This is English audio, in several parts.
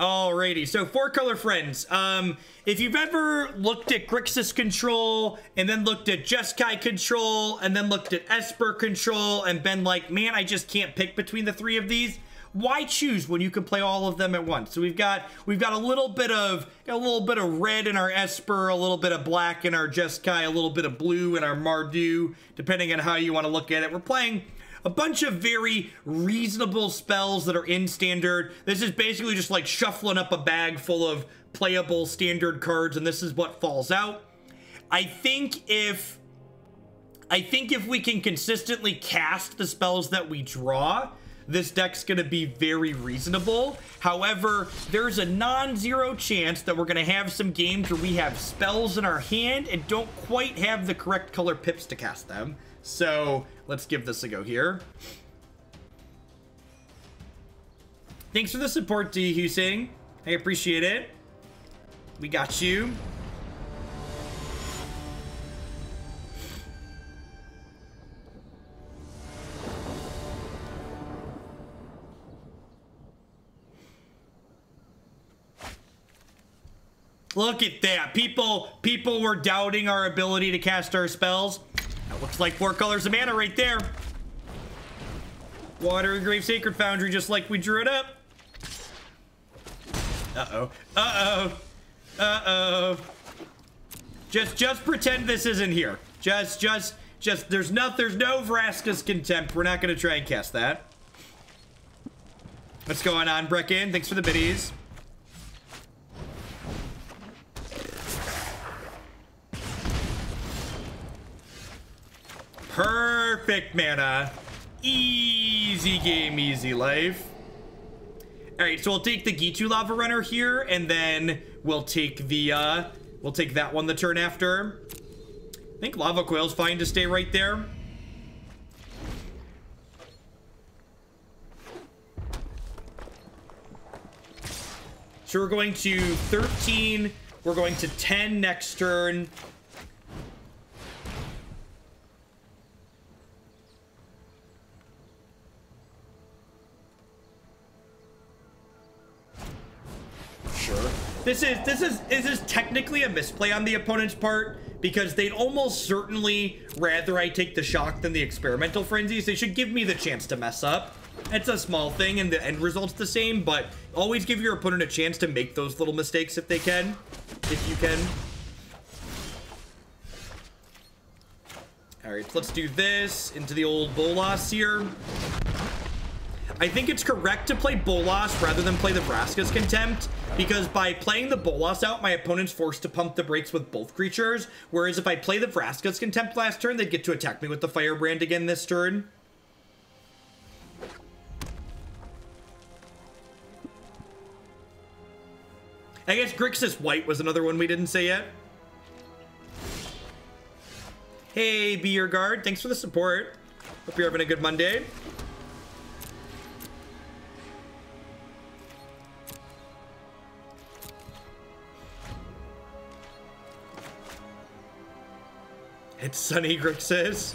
Alrighty, so 4-color friends. If you've ever looked at Grixis control, and then looked at Jeskai control, and then looked at Esper control, and been like, man, I just can't pick between the 3 of these, why choose when you can play all of them at once? So we've got a little bit of red in our Esper, a little bit of black in our Jeskai, a little bit of blue in our Mardu, depending on how you want to look at it. We're playing a bunch of very reasonable spells that are in standard. This is basically just like shuffling up a bag full of playable standard cards, and this is what falls out. I think if we can consistently cast the spells that we draw, this deck's gonna be very reasonable. However, there's a non-zero chance that we're gonna have some games where we have spells in our hand and don't quite have the correct color pips to cast them. So let's give this a go here. Thanks for the support, D. Hussein. I appreciate it. We got you. Look at that. People were doubting our ability to cast our spells. That looks like 4 colors of mana right there. Water and Grave Sacred Foundry, just like we drew it up. Uh-oh. Uh-oh. Uh-oh. Just pretend this isn't here. Just there's no Vraska's Contempt. We're not gonna try and cast that. What's going on, Brecken? Thanks for the biddies. Perfect mana. Easy game, easy life. All right, so we'll take the Gitu Lava Runner here, and then we'll take the we'll take that one the turn after. I think Lava Coil's fine to stay right there. So we're going to 13. We're going to 10 next turn. This is technically a misplay on the opponent's part, because they'd almost certainly rather I take the shock than the experimental frenzies. They should give me the chance to mess up. It's a small thing and the end result's the same, but always give your opponent a chance to make those little mistakes if they can. If you can. All right, so let's do this into the old Bolas here. I think it's correct to play Bolas rather than play the Vraska's Contempt, because by playing the Bolas out, my opponent's forced to pump the brakes with both creatures, whereas if I play the Vraska's Contempt last turn, they'd get to attack me with the Firebrand again this turn. I guess Grixis White was another one we didn't say yet. Hey, Be Your Guard, thanks for the support. Hope you're having a good Monday. It's Sunny Grixis.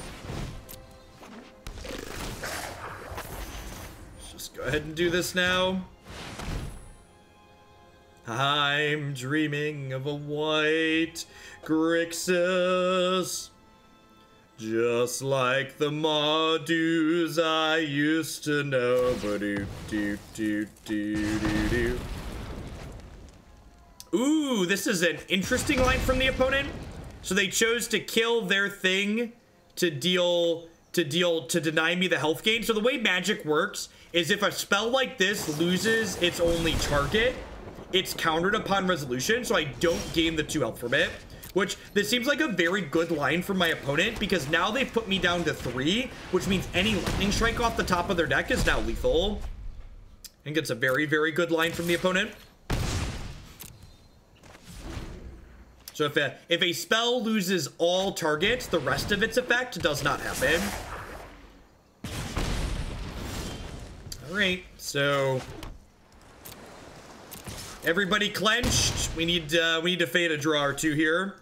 Let's just go ahead and do this now. I'm dreaming of a white Grixis, just like the Mardus I used to know. Ooh, this is an interesting line from the opponent. So they chose to kill their thing to deny me the health gain. So the way magic works is if a spell like this loses its only target, it's countered upon resolution, so I don't gain the 2 health from it. Which, this seems like a very good line from my opponent, because now they've put me down to 3, which means any lightning strike off the top of their deck is now lethal. I think it's a very, very good line from the opponent. So if a spell loses all targets, the rest of its effect does not happen. All right, so everybody clenched. We need to fade a draw or 2 here.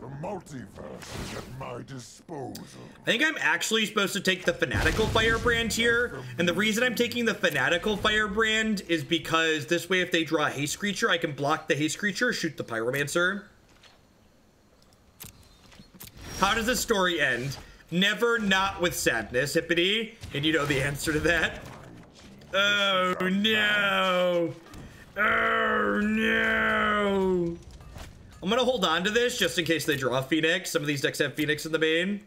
The multiverses at my disposal. I think I'm actually supposed to take the Fanatical Firebrand here, and the reason I'm taking the Fanatical Firebrand is because this way if they draw a haste creature, I can block the haste creature, shoot the Pyromancer. How does the story end? Never not with sadness, Hippity. And you know the answer to that. Oh no. Oh no. I'm gonna hold on to this just in case they draw Phoenix. Some of these decks have Phoenix in the main.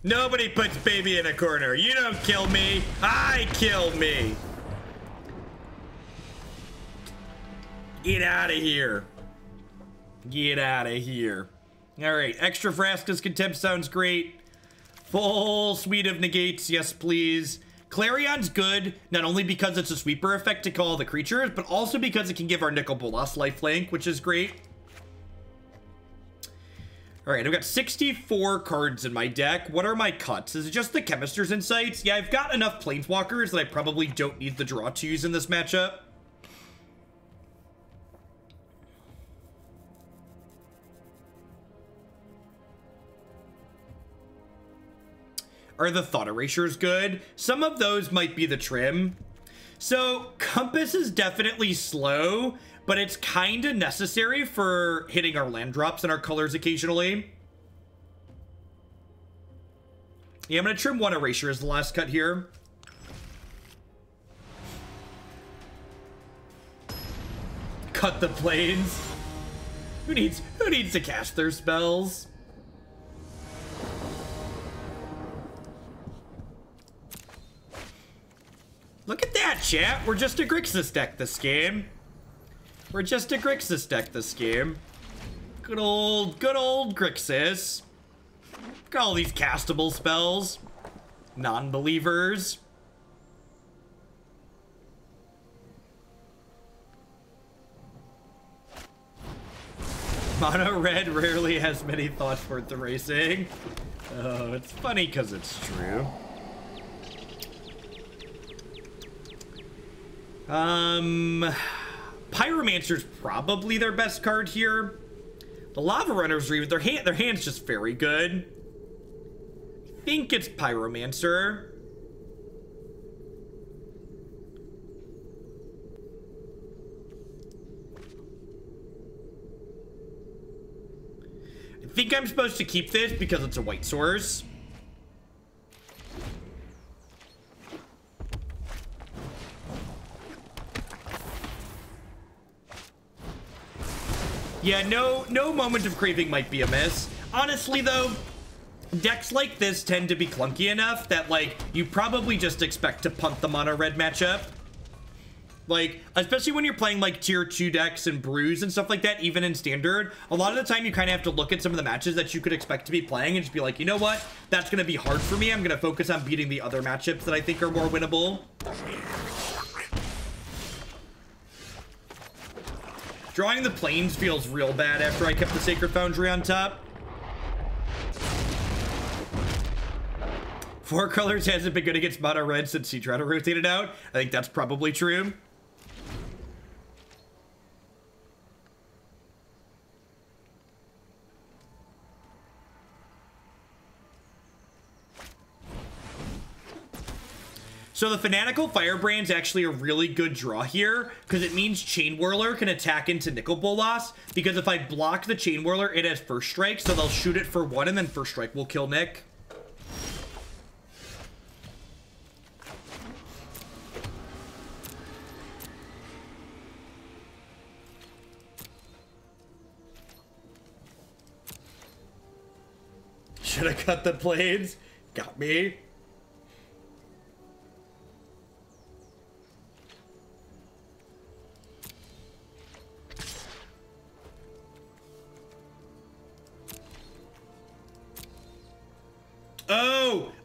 Nobody puts baby in a corner. You don't kill me. I kill me. Get out of here. Get out of here. All right, extra Vraska's Contempt sounds great. Full suite of negates, yes please. Clarion's good, not only because it's a sweeper effect to call the creatures, but also because it can give our Nicol Bolas lifelink, which is great. All right, I've got 64 cards in my deck. What are my cuts? Is it just the Chemister's Insights? Yeah, I've got enough Planeswalkers that I probably don't need the draw twos in this matchup. Are the Thought Erasures good? Some of those might be the trim. So Compass is definitely slow, but it's kind of necessary for hitting our land drops and our colors occasionally. Yeah, I'm going to trim one Erasure as the last cut here. Cut the planes. Who needs to cast their spells? Look at that, chat. We're just a Grixis deck this game. We're just a Grixis deck this game. Good old Grixis. Look at all these castable spells. Non-believers. Mono red rarely has many thoughts worth erasing. Oh, it's funny because it's true. Pyromancer's probably their best card here. The Lava Runners, their hand's just very good. I think it's Pyromancer. I think I'm supposed to keep this because it's a white source. Yeah, no moment of craving might be amiss. Honestly, though, decks like this tend to be clunky enough that, like, you probably just expect to punt the mono red matchup. Like, especially when you're playing, like, tier 2 decks and brews and stuff like that, even in standard, a lot of the time you kind of have to look at some of the matches that you could expect to be playing and just be like, you know what? That's going to be hard for me. I'm going to focus on beating the other matchups that I think are more winnable. Drawing the planes feels real bad after I kept the Sacred Foundry on top. 4 colors hasn't been good against mono red since he tried to rotate it out. I think that's probably true. So the Fanatical Firebrand's actually a really good draw here, because it means Chain Whirler can attack into Nicol Bolas, because if I block the Chain Whirler, it has First Strike, so they'll shoot it for 1, and then First Strike will kill Nick. Should have cut the blades. Got me.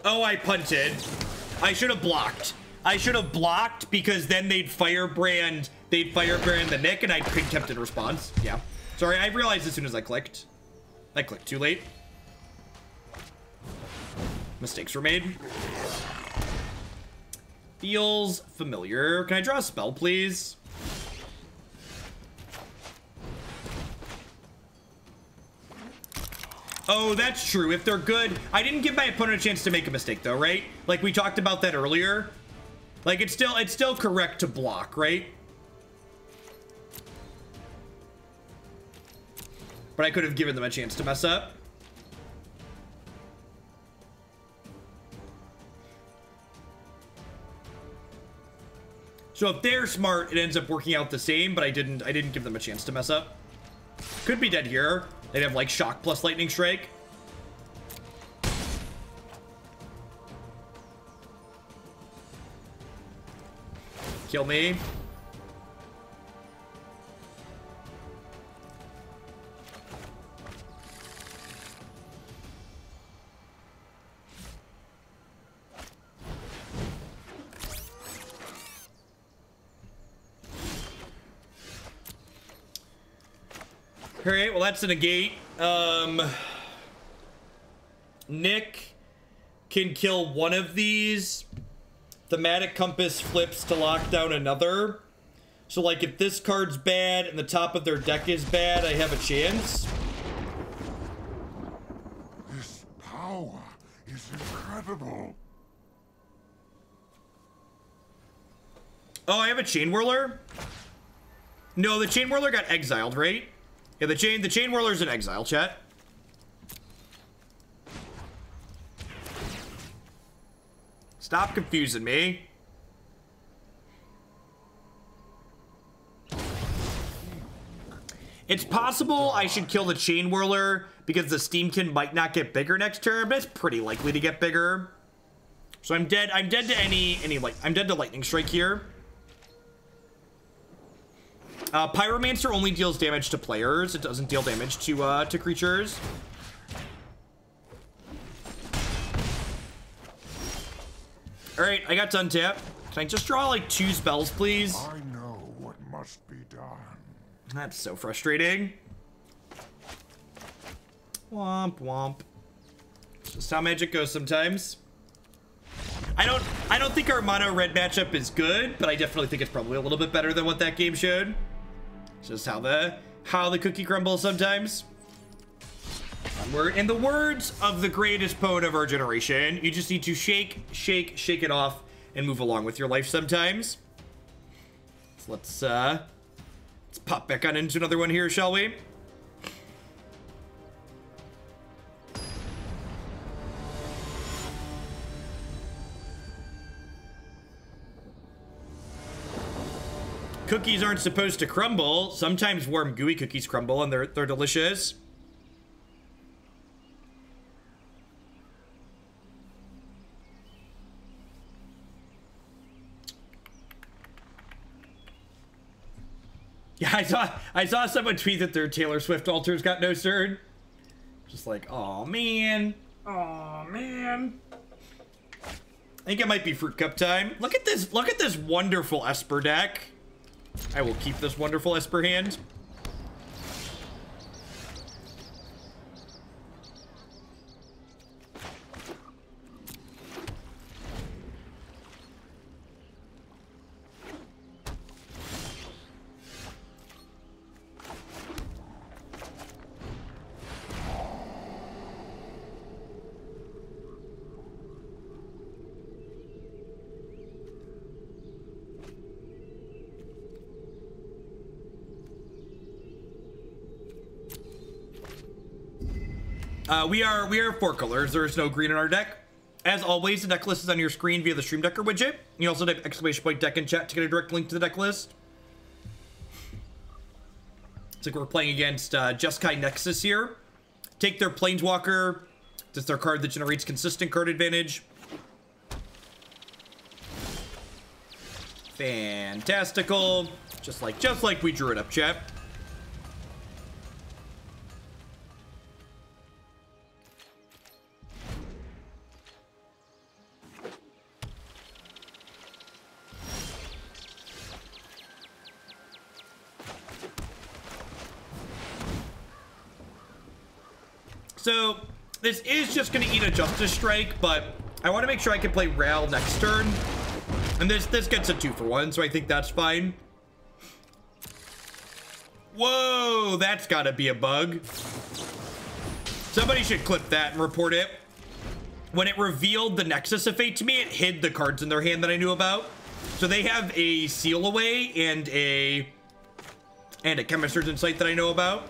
Oh, I punted. I should have blocked. I should have blocked because then they'd firebrand the Nick and I'd Contempt in response. Yeah. Sorry, I realized as soon as I clicked. I clicked too late. Mistakes were made. Feels familiar. Can I draw a spell, please? Oh, that's true. If they're good, I didn't give my opponent a chance to make a mistake, though, right? Like we talked about that earlier. Like it's still correct to block, right? But I could have given them a chance to mess up. So if they're smart, it ends up working out the same, but I didn't give them a chance to mess up. Could be dead here. They'd have like shock plus lightning strike. Kill me. All right, well, that's a negate. Nick can kill one of these. Thematic Compass flips to lock down another. So, like, if this card's bad and the top of their deck is bad, I have a chance. This power is incredible. Oh, I have a Chain Whirler? No, the Chain Whirler got exiled, right? Yeah, the Chain Whirler's in exile, chat. Stop confusing me. It's possible I should kill the Chain Whirler because the Steamkin might not get bigger next turn, but it's pretty likely to get bigger. So I'm dead. I'm dead to I'm dead to Lightning Strike here. Pyromancer only deals damage to players. It doesn't deal damage to creatures. All right, I got done tap. Can I just draw like 2 spells, please? I know what must be done. That's so frustrating. Womp womp. It's just how Magic goes sometimes. I don't think our mono red matchup is good, but I definitely think it's probably a little bit better than what that game showed. It's just how the cookie crumbles sometimes. In the words of the greatest poet of our generation, you just need to shake it off and move along with your life sometimes. So let's pop back on into another one here, shall we? Cookies aren't supposed to crumble. Sometimes warm gooey cookies crumble and they're delicious. Yeah, I saw someone tweet that their Taylor Swift altars got no turn. Just like, oh man. Oh man. I think it might be Fruit Cup time. Look at this wonderful Esper deck. I will keep this wonderful Esper hand. We are 4 colors. There is no green in our deck. As always, the deck list is on your screen via the Stream Decker widget. You also type !deck in chat to get a direct link to the deck list. It's like we're playing against Jeskai Nexus here. Take their Planeswalker. That's their card that generates consistent card advantage. Fantastical. Just like we drew it up, chat. So, This is just going to eat a Justice Strike, but I want to make sure I can play Ral next turn. And this gets a 2-for-1, so I think that's fine. Whoa, that's got to be a bug. Somebody should clip that and report it. When it revealed the Nexus of Fate to me, it hid the cards in their hand that I knew about. So they have a Seal Away and a Chemister's Insight that I know about.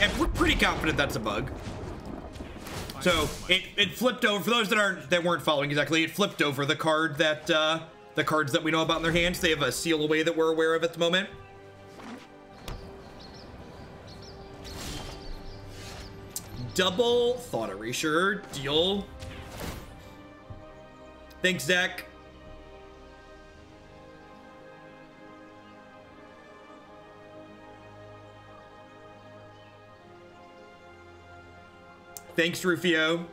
And we're pretty confident that's a bug. So it flipped over. For those that weren't following exactly, it flipped over the card that the cards that we know about in their hands. They have a Seal Away that we're aware of at the moment. Double Thought Erasure deal. Thanks, Zach. Thanks, Rufio.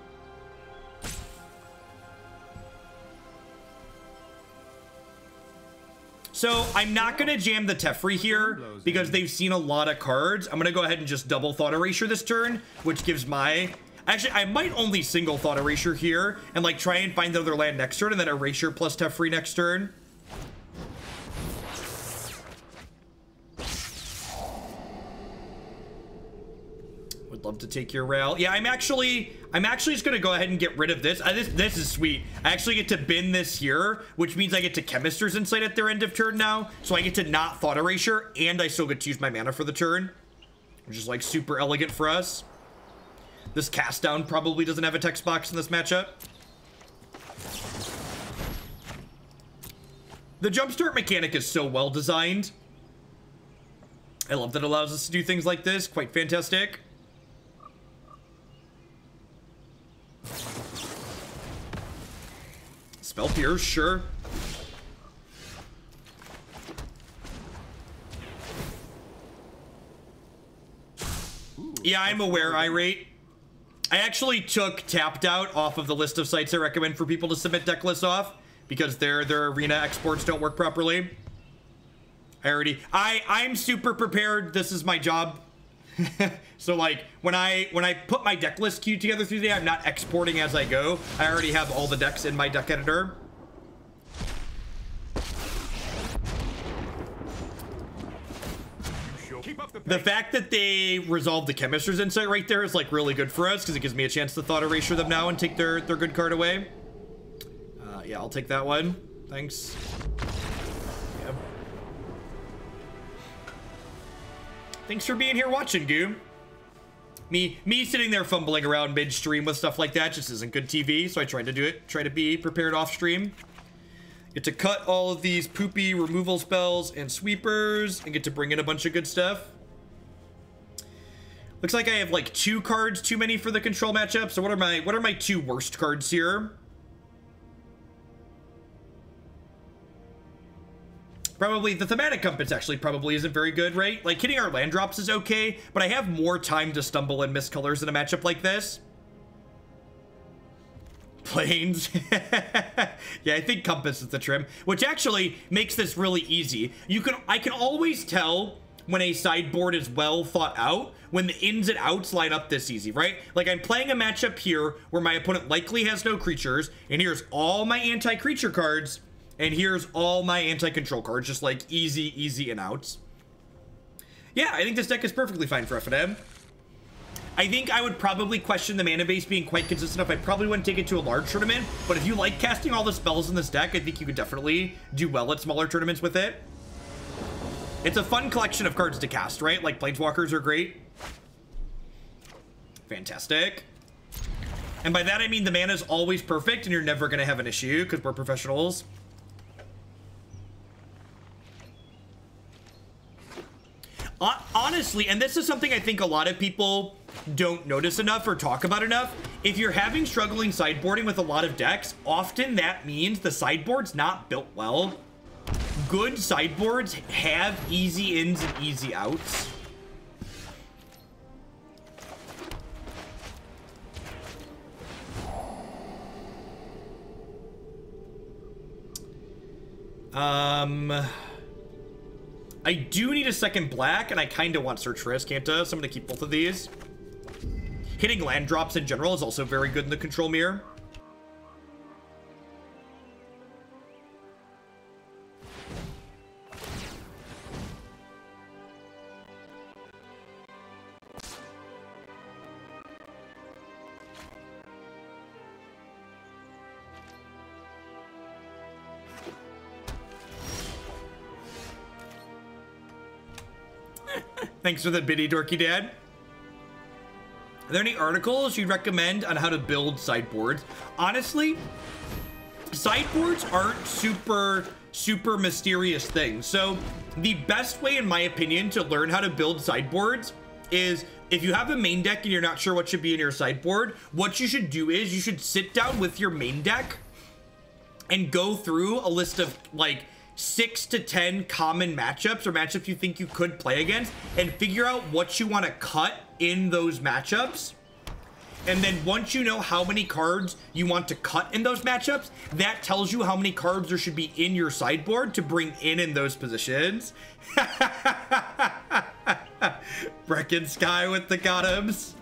So I'm not going to jam the Teferi here because they've seen a lot of cards. I'm going to go ahead and just double Thought Erasure this turn, which gives my... Actually, I might only single Thought Erasure here and like try and find the other land next turn and then Erasure plus Teferi next turn. Would love to take your rail. Yeah, I'm actually just gonna go ahead and get rid of this. This is sweet. I actually get to bin this here, which means I get to Chemister's Insight at their end of turn now. So I get to not Thought Erasure, and I still get to use my mana for the turn, which is like super elegant for us. This cast down probably doesn't have a text box in this matchup. The jumpstart mechanic is so well designed. I love that it allows us to do things like this. Quite fantastic. Spell Pierce, sure. Yeah, I'm aware, Irate. I actually took Tapped Out off of the list of sites I recommend for people to submit deck lists off because their arena exports don't work properly. I'm super prepared. This is my job. So like when I put my deck list queue together through the day, I'm not exporting as I go. I already have all the decks in my deck editor. The fact that they resolved the Chemister's Insight right there is like really good for us because it gives me a chance to Thought Erasure them now and take their good card away. Yeah, I'll take that one. Thanks. Yeah. Thanks for being here watching, Goo. Me sitting there fumbling around mid-stream with stuff like that just isn't good TV, so I tried to do it. Try to be prepared off-stream. Get to cut all of these poopy removal spells and sweepers and get to bring in a bunch of good stuff. Looks like I have like 2 cards too many for the control matchup. So what are my 2 worst cards here? Probably the Thematic Compass actually probably isn't very good, right? Like hitting our land drops is okay, but I have more time to stumble and miss colors in a matchup like this. Planes. Yeah, I think Compass is the trim, which actually makes this really easy. I can always tell when a sideboard is well thought out when the ins and outs line up this easy, right? Like I'm playing a matchup here where my opponent likely has no creatures, and here's all my anti-creature cards, and here's all my anti-control cards, just like easy in outs. Yeah, I think this deck is perfectly fine for FNM. I think I would probably question the mana base being quite consistent enough. I probably wouldn't take it to a large tournament, but if you like casting all the spells in this deck, I think you could definitely do well at smaller tournaments with it. It's a fun collection of cards to cast, right? Like Planeswalkers are great. Fantastic. And by that, I mean the mana is always perfect and you're never going to have an issue because we're professionals. Honestly, and this is something I think a lot of people don't notice enough or talk about enough. If you're having struggling sideboarding with a lot of decks, often that means the sideboard's not built well. Good sideboards have easy ins and easy outs. I do need a second black, and I kind of want Search for Azcanta, so I'm going to keep both of these. Hitting land drops in general is also very good in the control mirror. Thanks for the biddy, dorky dad. Are there any articles you'd recommend on how to build sideboards? Honestly, sideboards aren't super mysterious things. So the best way, in my opinion, to learn how to build sideboards is if you have a main deck and you're not sure what should be in your sideboard, what you should do is you should sit down with your main deck and go through a list of like 6 to 10 common matchups or matchups you think you could play against and figure out what you want to cut in those matchups. And then once you know how many cards you want to cut in those matchups, that tells you how many cards there should be in your sideboard to bring in those positions. Brecken Sky with the Gothams.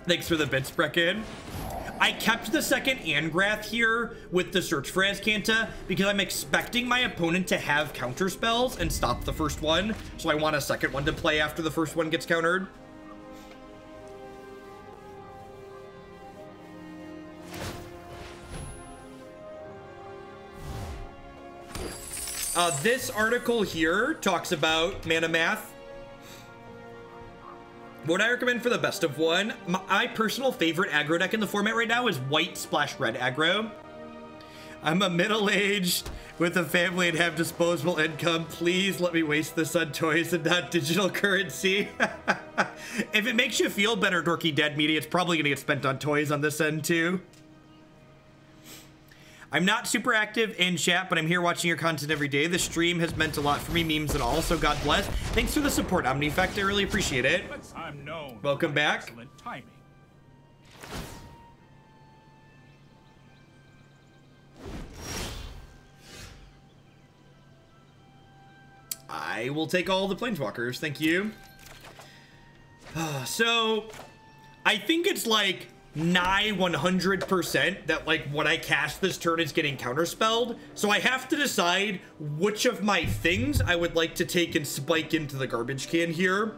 Thanks for the bits, Brecken. I kept the second Angrath here with the Search for Azcanta because I'm expecting my opponent to have counter spells and stop the first one. So I want a second one to play after the first one gets countered. This article here talks about mana math. What I recommend for the best of one, my personal favorite aggro deck in the format right now is white splash red aggro. I'm a middle-aged with a family and have disposable income. Please let me waste this on toys and not digital currency. If it makes you feel better, dorky dead media, it's probably gonna get spent on toys on this end too. I'm not super active in chat, but I'm here watching your content every day. The stream has meant a lot for me, memes and all, so God bless. Thanks for the support, Omnifact. I really appreciate it. I'm known. Welcome back. Excellent timing. I will take all the planeswalkers. Thank you. So, I think it's like nigh 100% that like what I cast this turn is getting counterspelled. So I have to decide which of my things I would like to take and spike into the garbage can here.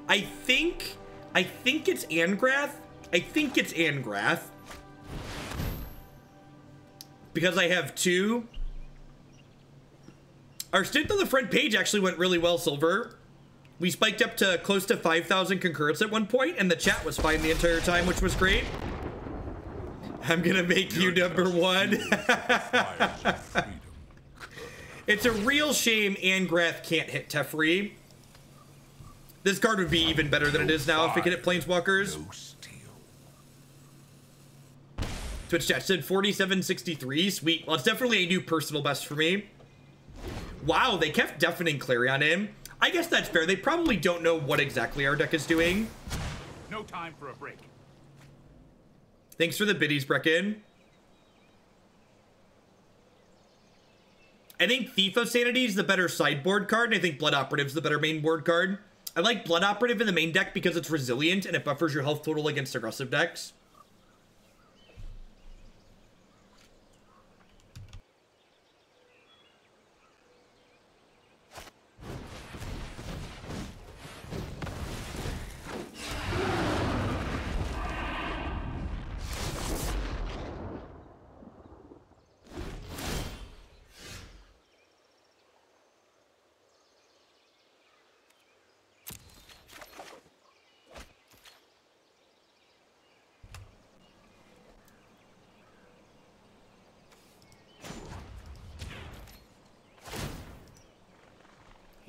I think it's Angrath. I think it's Angrath. Because I have two. Our stint on the front page actually went really well, Silver. We spiked up to close to 5,000 concurrents at one point, and the chat was fine the entire time, which was great. I'm gonna make you number one. It's a real shame Angrath can't hit Teferi. This card would be even better than it is now if it could hit Planeswalkers. Twitch chat said 4763. Sweet. Well, it's definitely a new personal best for me. Wow, they kept Deafening Clarion in. I guess that's fair. They probably don't know what exactly our deck is doing. No time for a break. Thanks for the biddies, Brecken. I think Thief of Sanity is the better sideboard card, and I think Blood Operative is the better main board card. I like Blood Operative in the main deck because it's resilient and it buffers your health total against aggressive decks.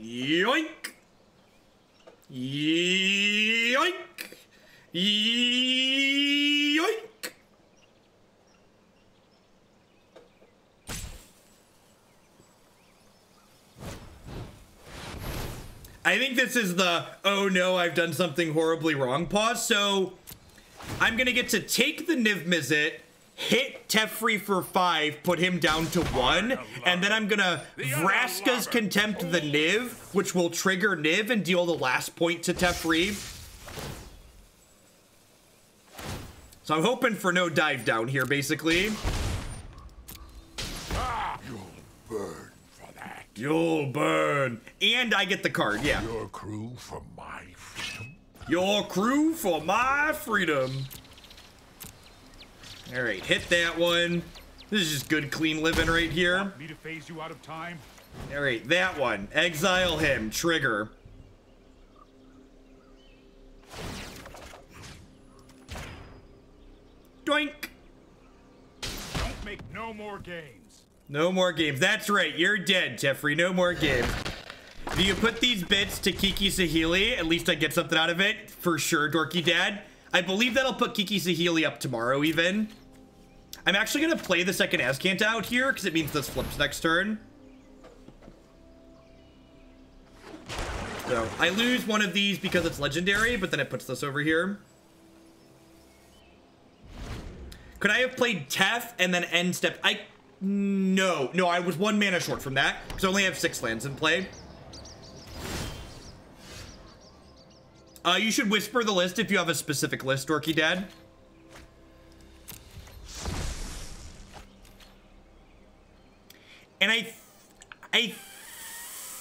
Yoink! Yoink! Yoink! I think this is the, oh no, I've done something horribly wrong pause. So I'm gonna get to take the Niv Mizzet, hit Teferi for 5, put him down to 1, and then I'm gonna Vraska's Contempt the Niv, which will trigger Niv and deal the last point to Teferi. So I'm hoping for no dive down here, basically. You'll burn for that. You'll burn. And I get the card, yeah. Your crew for my freedom. Your crew for my freedom. All right, hit that one. This is just good, clean living right here. Want me to phase you out of time? All right, that one. Exile him. Trigger. Doink. Don't make no more games. No more games. That's right. You're dead, Teferi. No more games. Do you put these bits to Kiki Saheeli? At least I get something out of it. For sure, Dorky Dad. I believe that'll put Kiki Saheeli up tomorrow, even. I'm actually going to play the second Azcanta out here, because it means this flips next turn. So, I lose one of these because it's legendary, but then it puts this over here. Could I have played Tef and then end step? No, I was 1 mana short from that, because I only have 6 lands in play. You should whisper the list if you have a specific list, Dorky Dad. And I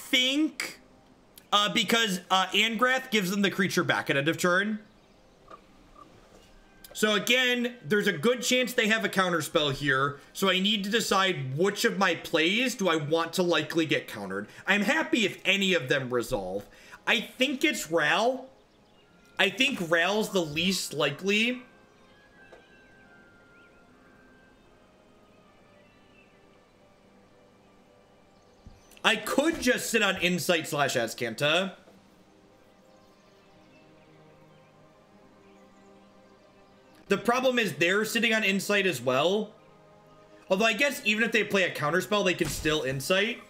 think because Angrath gives them the creature back at end of turn. So again, there's a good chance they have a counterspell here. So I need to decide which of my plays do I want to likely get countered. I'm happy if any of them resolve. I think it's Ral. I think Ral's the least likely. I could just sit on Insight / Azcanta. The problem is they're sitting on Insight as well. Although I guess even if they play a counterspell, they can still Insight.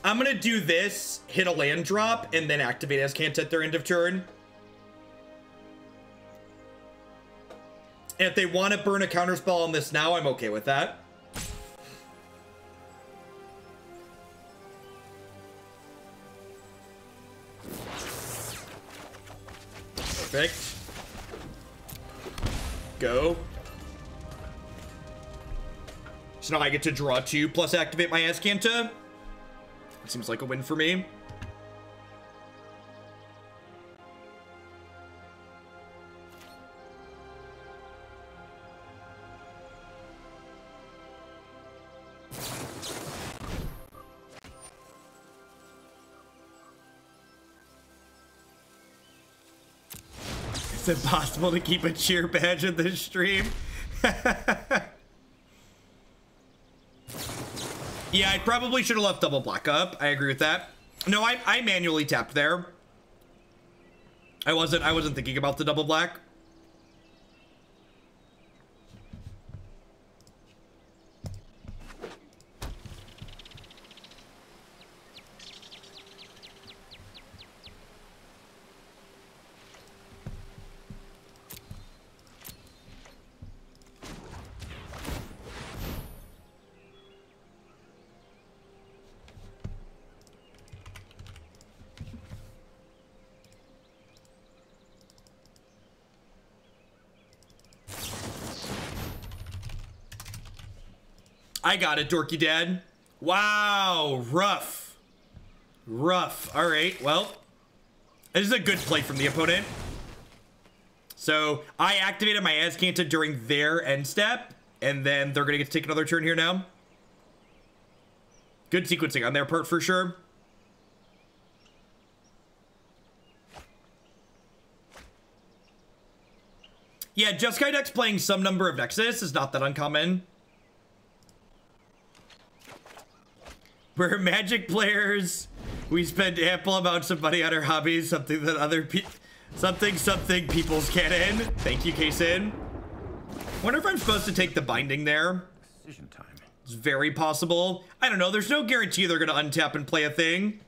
I'm gonna do this, hit a land drop, and then activate Azcanta at their end of turn. And if they want to burn a counterspell on this now, I'm okay with that. Perfect. Go. So now I get to draw 2 plus activate my Azcanta. Seems like a win for me. It's impossible to keep a cheer badge in this stream. Yeah, I probably should have left double black up. I agree with that. No, I manually tapped there. I wasn't thinking about the double black. I got it, Dorky Dad. Wow, rough. Rough. All right, well, this is a good play from the opponent. So I activated my Azcanta during their end step, and then they're gonna get to take another turn here now. Good sequencing on their part for sure. Yeah, Jeskai deck's playing some number of Nexus is not that uncommon. We're Magic players. We spend ample amounts of money on our hobbies, something that Something people's cannon. Thank you, Kaysen. Wonder if I'm supposed to take the binding there. Decision time. It's very possible. I don't know. There's no guarantee they're gonna untap and play a thing.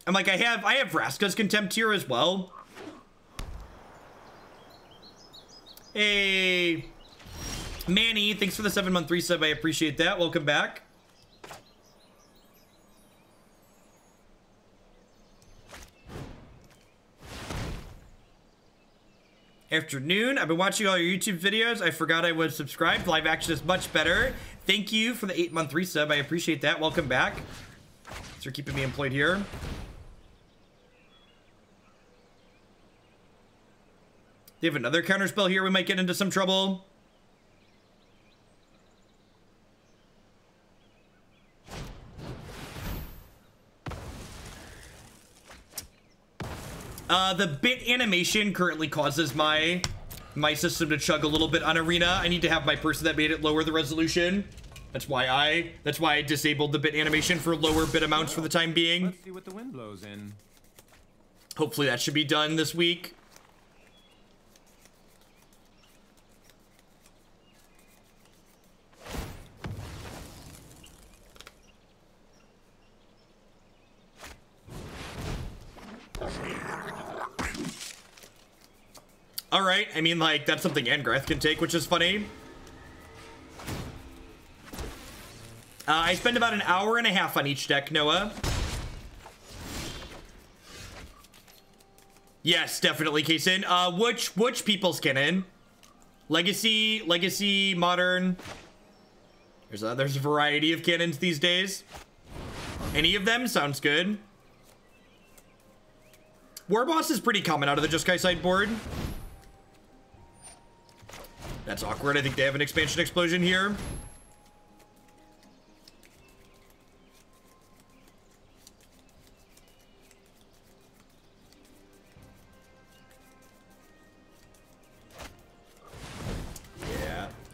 I'm like, I have Vraska's Contempt here as well. Hey, Manny, thanks for the 7-month resub. I appreciate that. Welcome back. Afternoon. I've been watching all your YouTube videos. I forgot I was subscribed. Live action is much better. Thank you for the 8-month resub. I appreciate that. Welcome back. Thanks for keeping me employed here. They have another counterspell here. We might get into some trouble. The bit animation currently causes my system to chug a little bit on Arena. I need to have my person that made it lower the resolution. That's why I disabled the bit animation for lower bit amounts for the time being. Let's see what the wind blows in. Hopefully that should be done this week. All right, I mean, like, that's something Angrath can take, which is funny. I spend about an hour and a half on each deck, Noah. Yes, definitely, Kaysen. Which people's cannon? Legacy, Modern. There's a variety of cannons these days. Any of them sounds good. Warboss is pretty common out of the Jeskai sideboard. That's awkward. I think they have an expansion explosion here.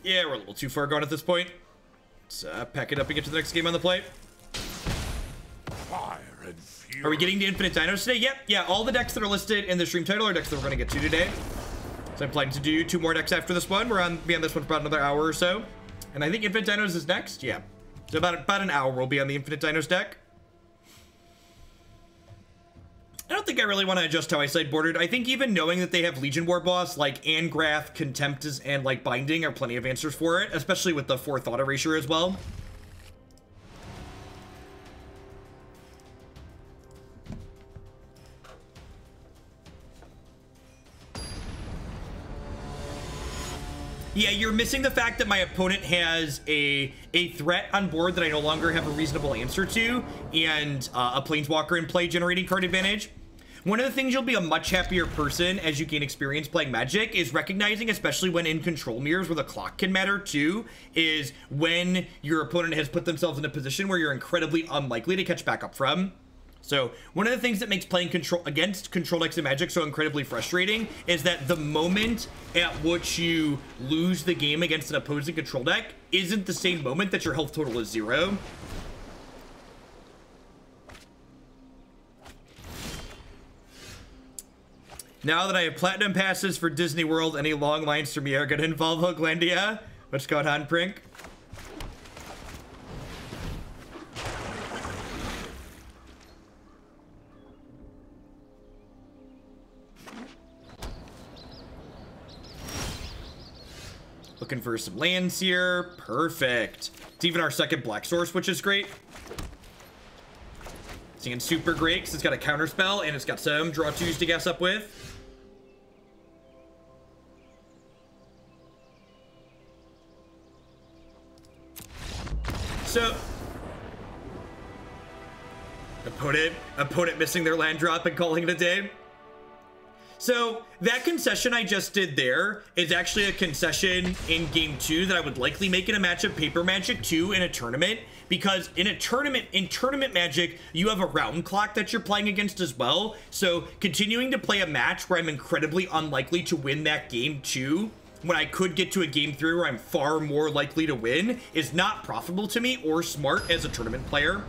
Yeah, we're a little too far gone at this point. Let's pack it up and get to the next game on the plate. Fire and fury. Are we getting to Infinite Dinos today? Yep. Yeah, all the decks that are listed in the stream title are decks that we're going to get to today. So I'm planning to do 2 more decks after this one. We're on this one for about another hour or so. And I think Infinite Dinos is next. Yeah. So about an hour we'll be on the Infinite Dinos deck. I don't think I really want to adjust how I sideboarded. I think even knowing that they have Legion Warboss, like Angrath, Contempt, and like Binding are plenty of answers for it, especially with the 4 Thought Erasure as well. Yeah, you're missing the fact that my opponent has a threat on board that I no longer have a reasonable answer to, and a Planeswalker in play generating card advantage. One of the things you'll be a much happier person as you gain experience playing Magic is recognizing, especially when in control mirrors where the clock can matter too, is when your opponent has put themselves in a position where you're incredibly unlikely to catch back up from. So one of the things that makes playing against control decks in Magic so incredibly frustrating is that the moment at which you lose the game against an opposing control deck isn't the same moment that your health total is 0. Now that I have platinum passes for Disney World, any long lines for me are going to involve Hoaglandia. What's going on, Prink? Looking for some lands here. Perfect. It's even our second black source, which is great. Seeing super great because it's got a counter spell and it's got some draw 2s to gas up with. So, opponent missing their land drop and calling it a day. So that concession I just did there is actually a concession in game 2 that I would likely make in a match of Paper Magic 2 in a tournament, because in tournament Magic, you have a round clock that you're playing against as well. So continuing to play a match where I'm incredibly unlikely to win that game 2, when I could get to a game 3 where I'm far more likely to win, is not profitable to me or smart as a tournament player.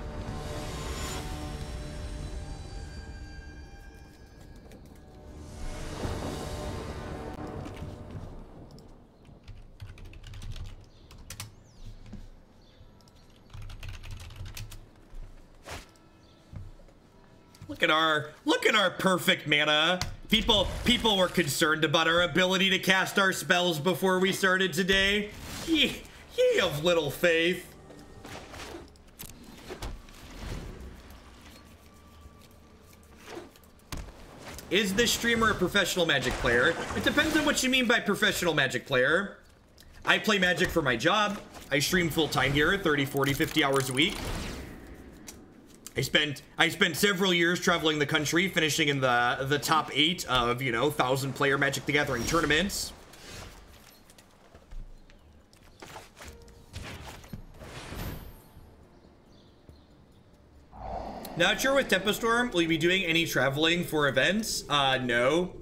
Look at our perfect mana. People were concerned about our ability to cast our spells before we started today. Ye of little faith. Is this streamer a professional Magic player? It depends on what you mean by professional Magic player. I play Magic for my job. I stream full-time here, 30, 40, 50 hours a week. I spent several years traveling the country, finishing in the top 8 of, you know, 1,000-player Magic the Gathering tournaments. Not sure with Tempo Storm, will you be doing any traveling for events? No.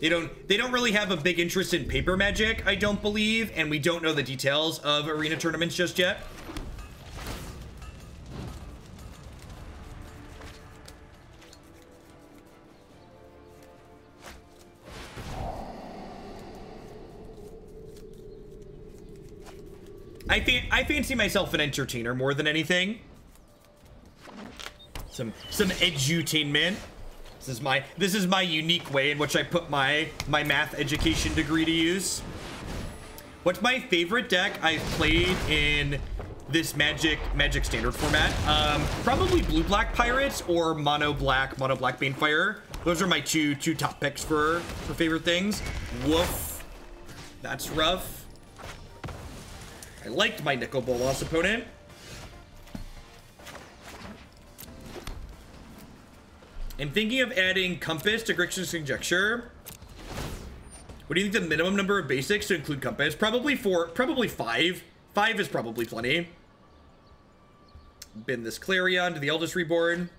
They don't really have a big interest in paper Magic, I don't believe, and we don't know the details of arena tournaments just yet. I fancy myself an entertainer more than anything. Some edutainment. This is my unique way in which I put my math education degree to use. What's my favorite deck I've played in this Magic standard format? Probably blue-black Pirates or mono-black Banefire. Those are my two top picks for favorite things. Woof. That's rough. I liked my Nicol Bolas opponent. I'm thinking of adding Compass to Grixis Conjecture. What do you think the minimum number of basics to include Compass? Probably 4, probably 5. 5 is probably plenty. Bin this Clarion to the Eldest Reborn.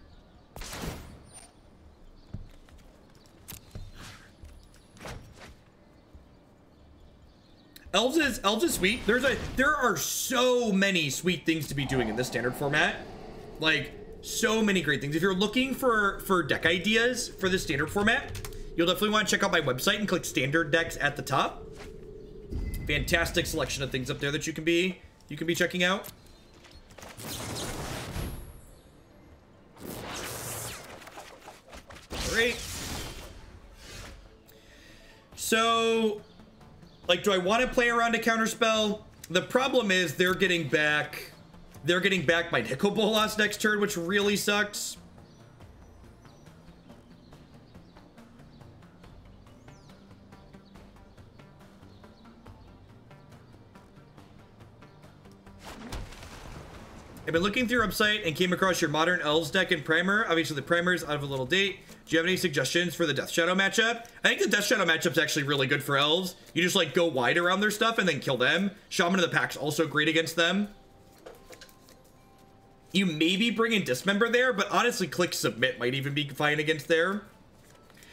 Elves is sweet. There are so many sweet things to be doing in this standard format. Like, so many great things. If you're looking for deck ideas for the standard format, you'll definitely want to check out my website and click standard decks at the top. Fantastic selection of things up there that you can be checking out. All right. So, like, do I want to play around a counterspell? The problem is they're getting back my Nicol Bolas next turn, which really sucks. I've been looking through your website and came across your Modern Elves deck and Primer. Obviously, the Primer is out of a little date. Do you have any suggestions for the Death Shadow matchup? I think the Death Shadow matchup's actually really good for Elves. You just, like, go wide around their stuff and then kill them. Shaman of the Pack's also great against them. You maybe bring in Dismember there, but honestly, click Submit might even be fine against there.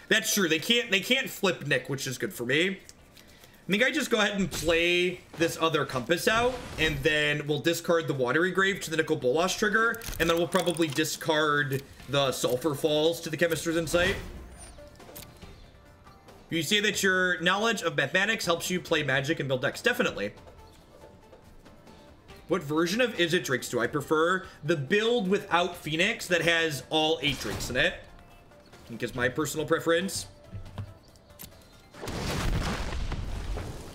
That's true. They can't flip Nick, which is good for me. I think I just go ahead and play this other Compass out, and then we'll discard the Watery Grave to the Nicol Bolas trigger, and then we'll probably discard the Sulfur Falls to the Chemister's Insight. You say that your knowledge of mathematics helps you play Magic and build decks. Definitely. What version of Izzet drinks do I prefer? The build without Phoenix that has all 8 drinks in it. I think is my personal preference.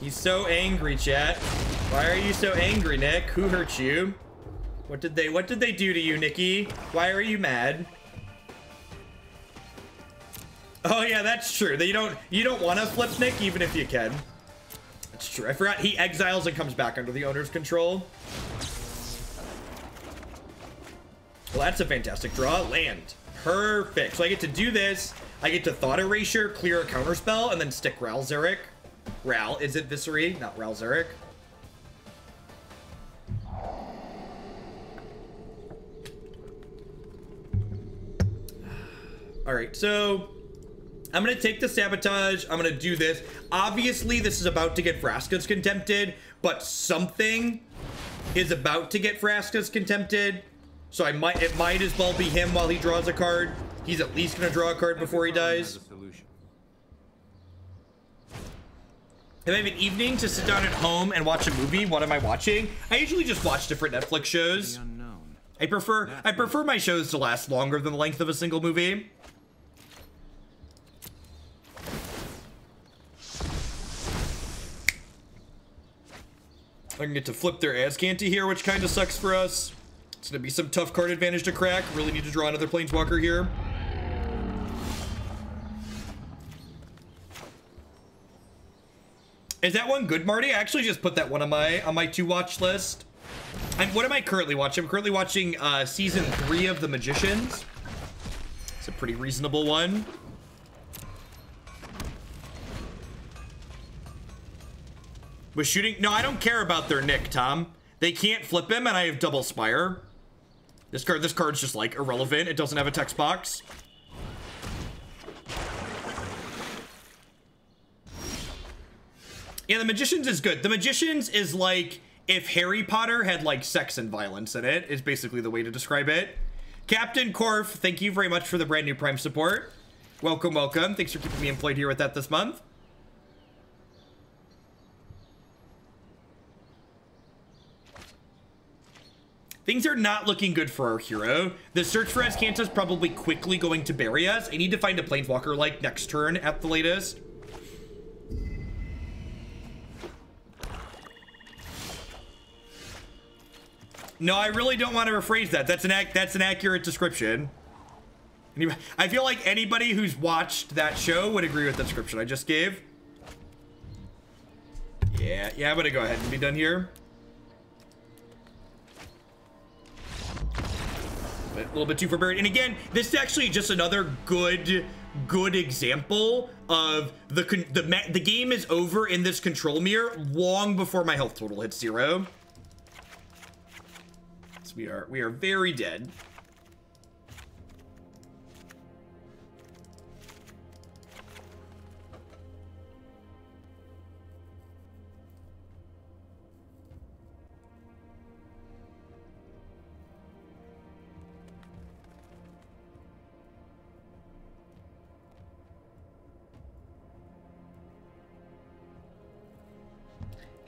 He's so angry, chat. Why are you so angry, Nick? Who hurt you? What did they do to you, Nikki? Why are you mad? Oh yeah, that's true. You don't want to flip Nick even if you can. That's true. I forgot he exiles and comes back under the owner's control. Well, that's a fantastic draw. Land. Perfect. So I get to do this. I get to Thought Erasure, clear a counterspell, and then stick Ral Zarek. Ral, Izzet Viceroy, not Ral Zarek. Alright, so I'm going to take the Sabotage. I'm going to do this. Obviously, this is about to get Vraska's Contempted, but something is about to get Vraska's Contempted. So it might as well be him while he draws a card. He's at least going to draw a card before he dies. If I have an evening to sit down at home and watch a movie, what am I watching? I usually just watch different Netflix shows. I prefer my shows to last longer than the length of a single movie. I can get to flip their Azcanti here, which kind of sucks for us. It's gonna be some tough card advantage to crack. Really need to draw another Planeswalker here. Is that one good, Marty? I actually just put that one on my to watch list. What am I currently watching? I'm currently watching season 3 of The Magicians. It's a pretty reasonable one. Was shooting? No, I don't care about their Nick, Tom. They can't flip him, and I have double Spire. This card's just like irrelevant. It doesn't have a text box. Yeah, The Magicians is good. The Magicians is like if Harry Potter had like sex and violence in it, is basically the way to describe it. Captain Korf, thank you very much for the brand new Prime support. Welcome, welcome. Thanks for keeping me employed here with that this month. Things are not looking good for our hero. The search for Azcanta is probably quickly going to bury us. I need to find a Planeswalker like next turn at the latest. No, I really don't want to rephrase that. That's an accurate description. I feel like anybody who's watched that show would agree with the description I just gave. Yeah, I'm gonna go ahead and be done here. A little bit too far buried. And again, this is actually just another good example of the game is over in this control mirror long before my health total hits 0. So we are very dead.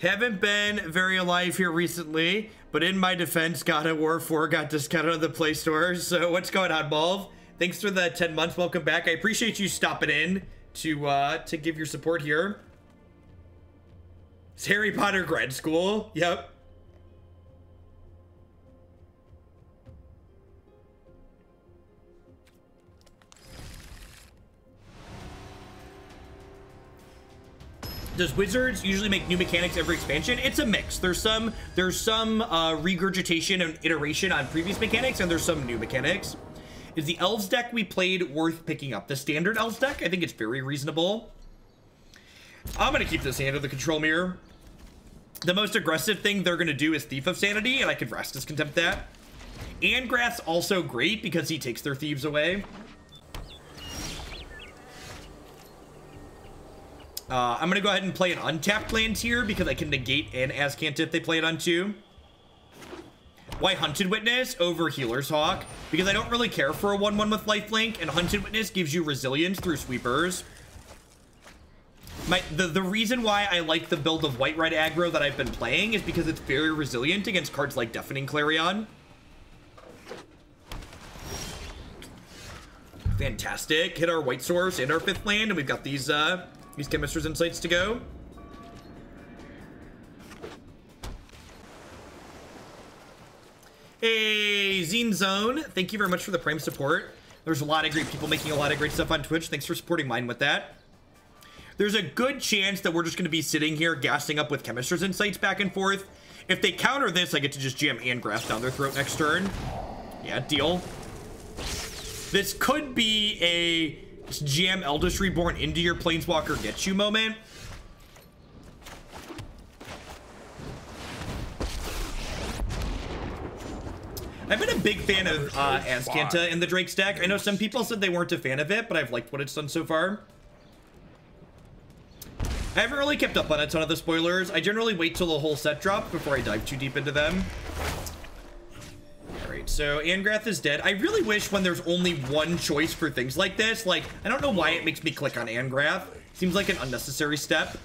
Haven't been very alive here recently, but in my defense, God of War 4 got discounted on the Play Store. So what's going on, Malv? Thanks for the 10 months. Welcome back. I appreciate you stopping in to give your support here. It's Harry Potter grad school. Yep. Does Wizards usually make new mechanics every expansion? It's a mix. There's some regurgitation and iteration on previous mechanics, and there's some new mechanics. Is the Elves deck we played worth picking up? The standard Elves deck? I think it's very reasonable. I'm gonna keep this hand of the control mirror. The most aggressive thing they're gonna do is Thief of Sanity, and I could Restless Contempt that. Angrath's also great because he takes their thieves away. I'm gonna go ahead and play an untapped land here because I can negate an Azcanta if they play it on 2. Why Hunted Witness over Healer's Hawk? Because I don't really care for a 1/1 with lifelink, and Hunted Witness gives you resilience through sweepers. The reason why I like the build of white-red aggro that I've been playing is because it's very resilient against cards like Deafening Clarion. Fantastic. Hit our white source and our 5th land, and we've got these Chemister's Insights to go. Hey, Zine Zone, thank you very much for the Prime support. There's a lot of great people making a lot of great stuff on Twitch. Thanks for supporting mine with that. There's a good chance that we're just going to be sitting here gassing up with Chemister's Insights back and forth. If they counter this, I get to just jam Angrath down their throat next turn. Yeah, deal. This could be a jam Eldritch Reborn into your Planeswalker gets you moment. I've been a big fan of Azcanta in the Drake's deck. I know some people said they weren't a fan of it, but I've liked what it's done so far. I haven't really kept up on a ton of the spoilers. I generally wait till the whole set drops before I dive too deep into them. Alright, so Angrath is dead. I really wish when there's only one choice for things like this, like, I don't know why it makes me click on Angrath. Seems like an unnecessary step.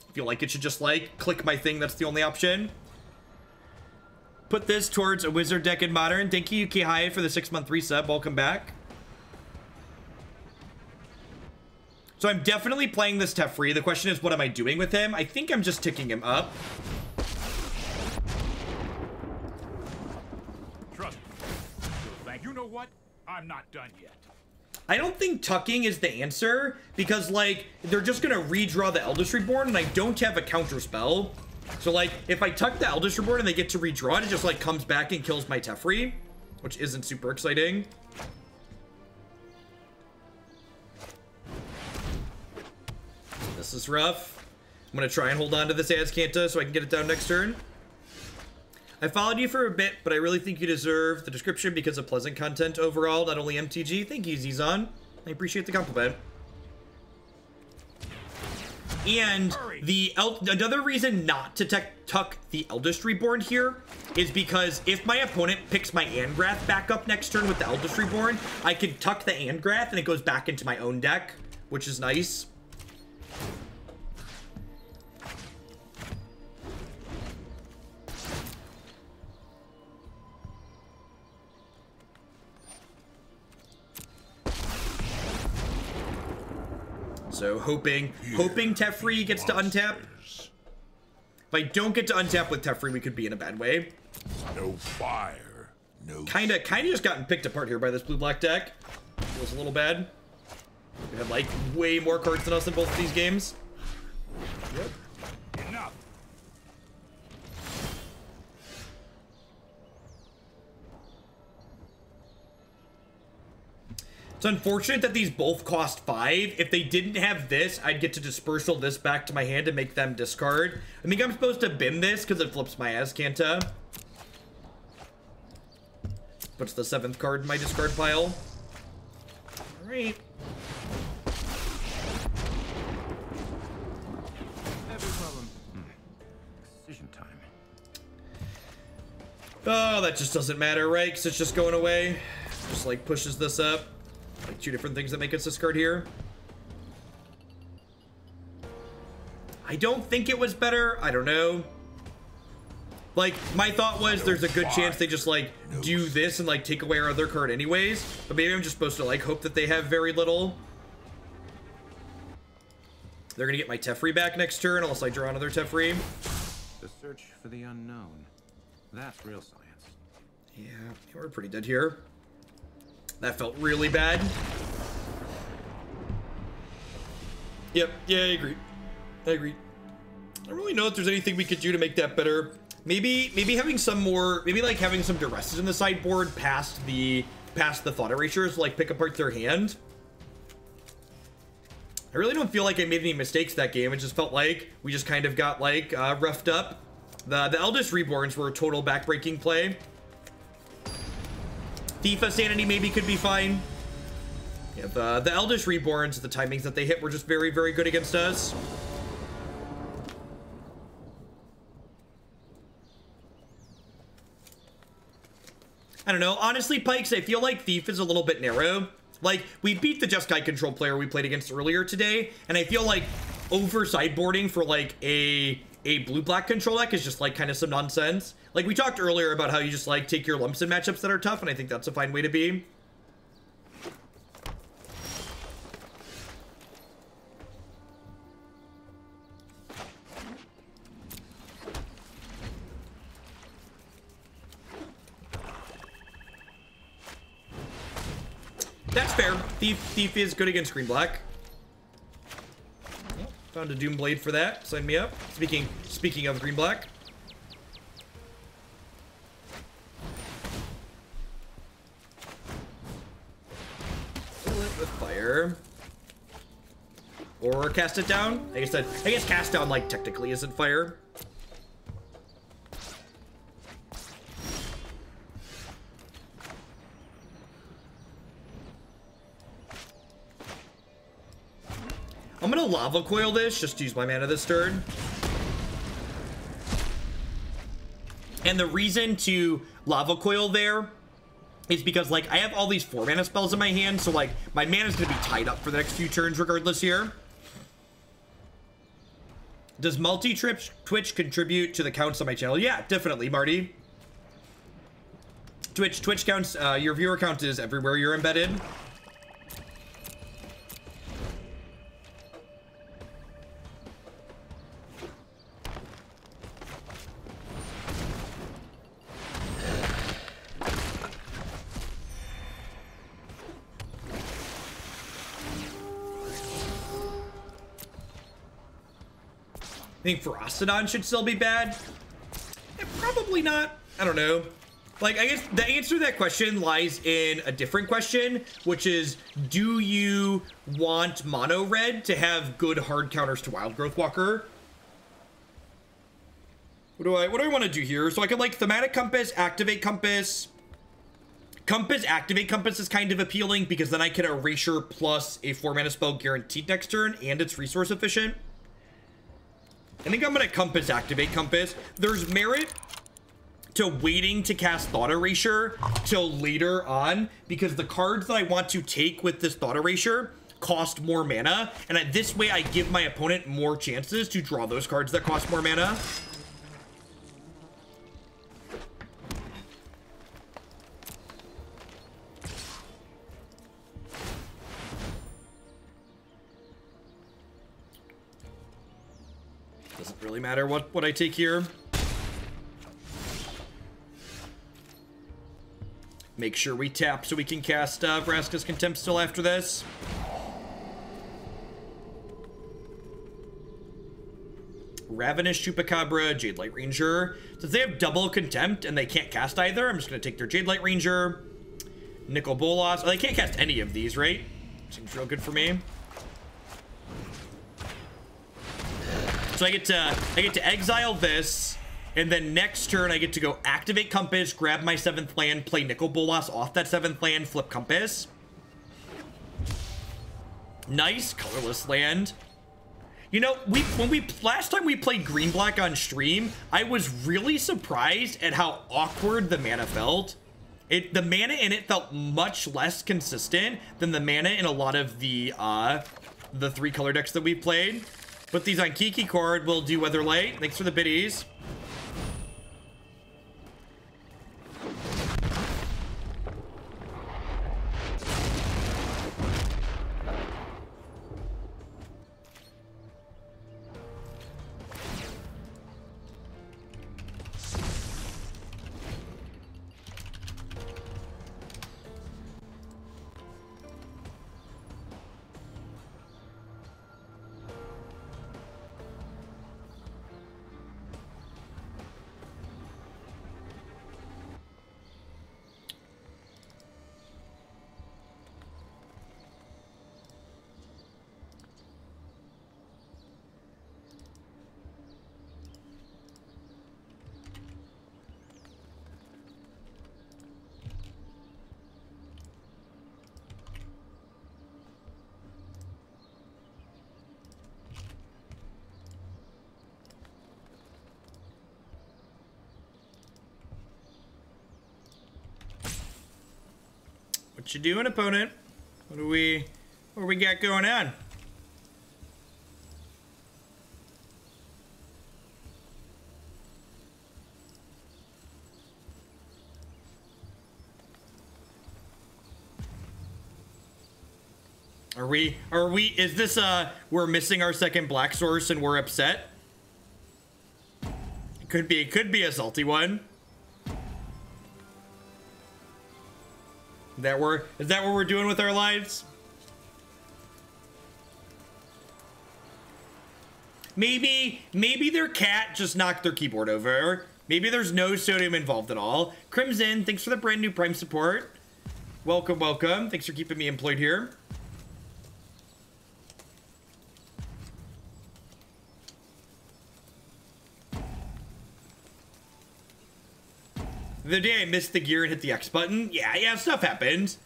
I feel like it should just, like, click my thing, that's the only option. put this towards a wizard deck in Modern. Thank you, Kihaya, for the 6-month resub. Welcome back. So I'm definitely playing this Teferi. The question is, what am I doing with him? I think I'm just ticking him up. Trust me. You know what? I'm not done yet. I don't think tucking is the answer because, like, they're just gonna redraw the Eldest Reborn and I don't have a counter spell. So, like, if I tuck the Eldest Reborn and they get to redraw it, it just, like, comes back and kills my Teferi, which isn't super exciting. This is rough. I'm gonna try and hold on to this Azcanta so I can get it down next turn. I followed you for a bit, but I really think you deserve the description because of pleasant content overall, not only MTG. Thank you, Zizon. I appreciate the compliment. And another reason not to tuck the Eldest Reborn here is because if my opponent picks my Angrath back up next turn with the Eldest Reborn, I can tuck the Angrath and it goes back into my own deck, which is nice. So hoping Teferi gets to untap. If I don't get to untap with Teferi, we could be in a bad way. No fire, no. Kinda just gotten picked apart here by this blue-black deck. Feels a little bad. We have like way more cards than us in both of these games. Yep. Enough. It's unfortunate that these both cost 5. If they didn't have this, I'd get to dispersal this back to my hand and make them discard. I think I'm supposed to bin this because it flips my Azcanta. Puts the 7th card in my discard pile. Alright. Decision time. Oh, that just doesn't matter, right? Because it's just going away. Just like pushes this up. Like 2 different things that make us discard here. I don't think it was better. I don't know. Like, my thought was there's a good chance they just, like, do this and, like, take away our other card anyways. But maybe I'm just supposed to, like, hope that they have very little. They're gonna get my Teferi back next turn unless I draw another Teferi. The search for the unknown. That's real science. Yeah, we're pretty dead here. That felt really bad. Yep, yeah, I agree. I don't really know if there's anything we could do to make that better. Maybe having some more, maybe like having some duresses in the sideboard past the thought erasures, like pick apart their hand. I really don't feel like I made any mistakes that game. It just felt like we just kind of got like roughed up. The Eldest Reborns were a total backbreaking play. Thief Sanity maybe could be fine. Yeah, the Eldest Reborns, the timings that they hit were just very, very good against us. I don't know. Honestly, Pikes, I feel like Thief is a little bit narrow. Like, we beat the Jeskai control player we played against earlier today, and I feel like over sideboarding for, like, a blue-black control deck is just, like, kind of some nonsense. Like, we talked earlier about how you just, like, take your lumps in matchups that are tough, and I think that's a fine way to be. That's fair. Thief is good against green black. Found a Doomblade for that. Sign me up. Speaking of green black. Kill it with fire. Or cast it down. I guess cast down like technically isn't fire. I'm gonna Lava Coil this, just to use my mana this turn. And the reason to Lava Coil there is because, like, I have all these 4-mana spells in my hand, so, like, my mana's gonna be tied up for the next few turns regardless here. Does multi-Twitch contribute to the counts on my channel? Yeah, definitely, Marty. Twitch counts, your viewer count is everywhere you're embedded. I think Ferocodon should still be bad. Probably not. I don't know. Like, I guess the answer to that question lies in a different question, which is, do you want mono red to have good hard counters to Wild Growth Walker? What do I want to do here? So I can like Thematic Compass, Activate Compass. Activate Compass is kind of appealing because then I can Erasure plus a 4-mana spell guaranteed next turn, and it's resource efficient. I think I'm going to Compass Activate Compass. There's merit to waiting to cast Thought Erasure till later on because the cards that I want to take with this Thought Erasure cost more mana, and this way I give my opponent more chances to draw those cards that cost more mana. Doesn't really matter what I take here. Make sure we tap so we can cast Vraska's Contempt still after this. Ravenous Chupacabra, Jade Light Ranger. Since they have double Contempt and they can't cast either, I'm just going to take their Jade Light Ranger. Nicol Bolas. Oh, they can't cast any of these, right? Seems real good for me. So I get to exile this, and then next turn I get to go activate Compass, grab my 7th land, play Nicol Bolas off that 7th land, flip Compass. Nice colorless land. You know, last time we played green black on stream, I was really surprised at how awkward the mana felt. The mana in it felt much less consistent than the mana in a lot of the 3 color decks that we've played. Put these on Kiki Cord. We'll do Weatherlight. Thanks for the biddies. What you doing, opponent? What do we got going on? Is this we're missing our second black source and we're upset? It could be a salty one. Is that what we're doing with our lives? Maybe their cat just knocked their keyboard over. Maybe there's no sodium involved at all. Crimson, thanks for the brand new Prime support. Welcome, welcome. Thanks for keeping me employed here. The day I missed the gear and hit the X button. Yeah, stuff happens.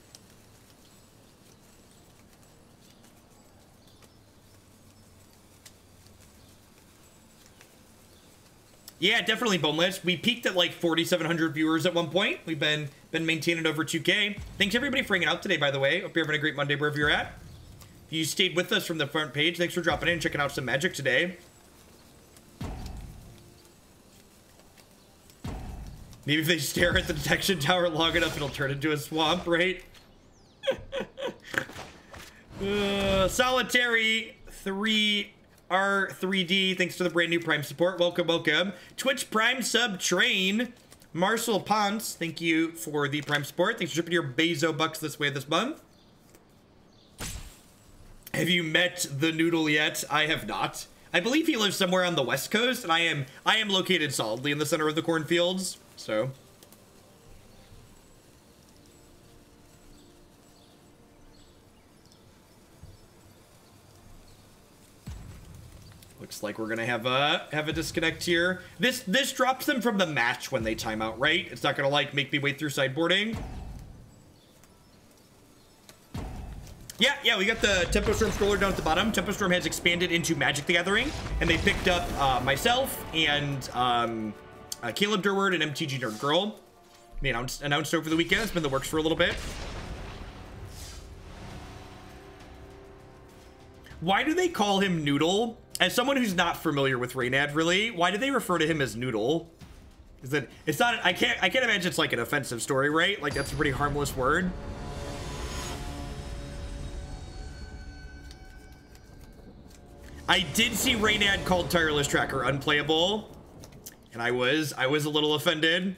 Yeah, definitely boneless. We peaked at like 4,700 viewers at one point. We've been maintaining over 2K. Thanks everybody for hanging out today, by the way. Hope you're having a great Monday wherever you're at. If you stayed with us from the front page, thanks for dropping in and checking out some Magic today. Maybe if they stare at the detection tower long enough, it'll turn into a swamp, right? Solitary 3R3D, thanks for the brand new Prime support. Welcome, welcome. Twitch Prime sub train. Marcel Ponce, thank you for the Prime support. Thanks for shipping your Bezo bucks this way this month. Have you met the Noodle yet? I have not. I believe he lives somewhere on the West Coast, and I am located solidly in the center of the cornfields, so. Looks like we're gonna have a disconnect here. This drops them from the match when they time out, right? It's not gonna like make me wait through sideboarding. Yeah, we got the Tempo Storm scroller down at the bottom. Tempo Storm has expanded into Magic the Gathering, and they picked up myself and Caleb Durward and MTG Nerd Girl. They announced over the weekend. It's been in the works for a little bit. Why do they call him Noodle? As someone who's not familiar with Reynad, really, why do they refer to him as Noodle? Is that it's not? I can't imagine it's like an offensive story, right? Like that's a pretty harmless word. I did see Reynad called Tireless Tracker unplayable, and I was a little offended.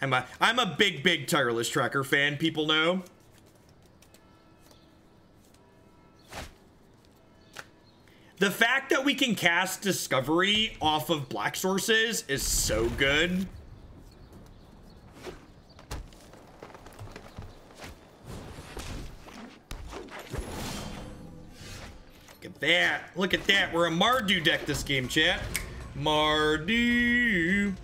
I'm a big Tireless Tracker fan. People know. The fact that we can cast Discovery off of black sources is so good. Look at that. Look at that. We're a Mardu deck this game, chat. Mardu.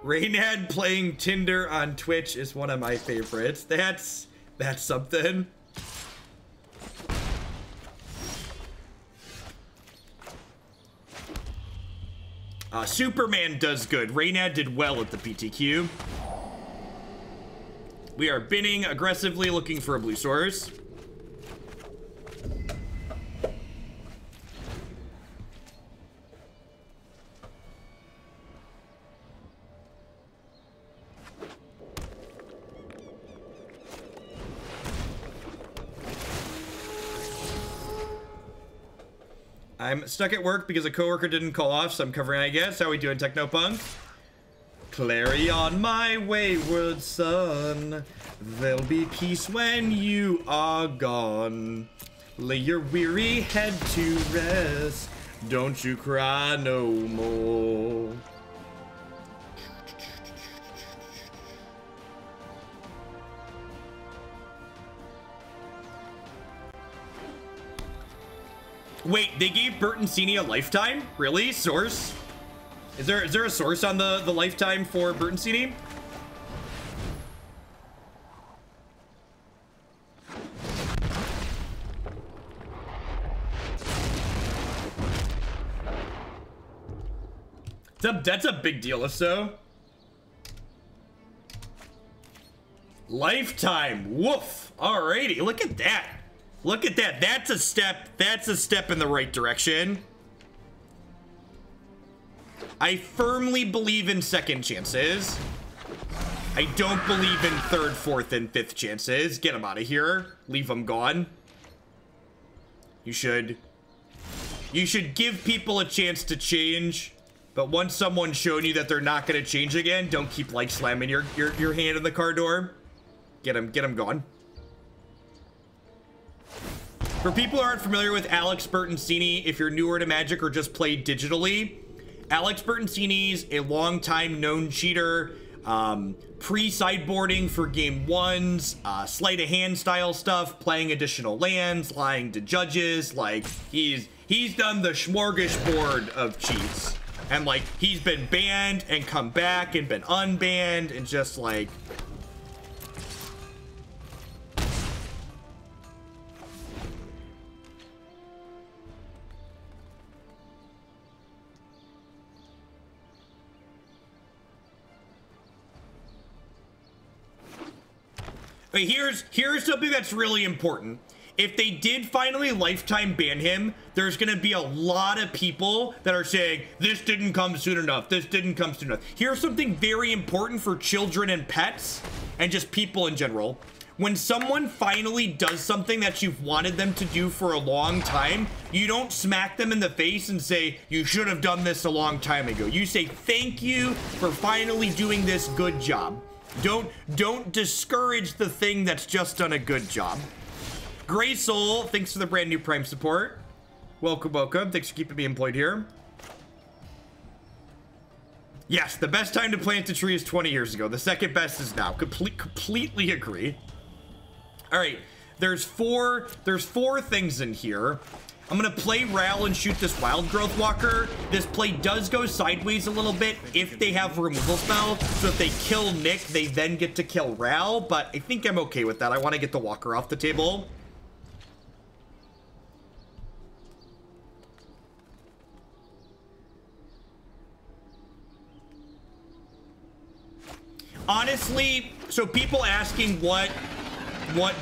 Reynad playing Tinder on Twitch is one of my favorites. That's something. Superman does good. Reynad did well at the PTQ. We are binning aggressively, looking for a blue source. I'm stuck at work because a coworker didn't call off, so I'm covering, I guess. How we doing, Technopunk? Clarion, my wayward son. There'll be peace when you are gone. Lay your weary head to rest. Don't you cry no more. Wait, they gave Bertoncini a lifetime? Really? Source? Is there a source on the lifetime for Bertoncini? That's a big deal, if so. Lifetime. Woof. Alrighty, look at that. Look at that. That's a step in the right direction. I firmly believe in second chances. I don't believe in third, fourth, and fifth chances. Get them out of here. Leave them gone. You should give people a chance to change, but once someone's shown you that they're not going to change again, don't keep like slamming your hand in the car door. Get them gone. For people who aren't familiar with Alex Bertoncini, if you're newer to Magic or just play digitally, Alex Bertoncini's a long-time known cheater, pre-sideboarding for game ones, sleight of hand style stuff, playing additional lands, lying to judges. Like he's done the smorgasbord of cheats, and like he's been banned and come back and been unbanned and just like. But here's something that's really important. If they did finally lifetime ban him, there's gonna be a lot of people that are saying, this didn't come soon enough, this didn't come soon enough. Here's something very important for children and pets, and just people in general. When someone finally does something that you've wanted them to do for a long time, you don't smack them in the face and say, you should have done this a long time ago. You say, thank you for finally doing this good job. Don't discourage the thing that's just done a good job. Gray Soul, thanks for the brand new Prime support. Welcome, welcome. Thanks for keeping me employed here. Yes, the best time to plant a tree is 20 years ago. The second best is now. Completely agree. All right, there's four things in here. I'm gonna play Ral and shoot this Wild Growth Walker. This play does go sideways a little bit if they have a removal spell. So if they kill Nick, they then get to kill Ral, but I think I'm okay with that. I wanna get the Walker off the table. Honestly, so people asking what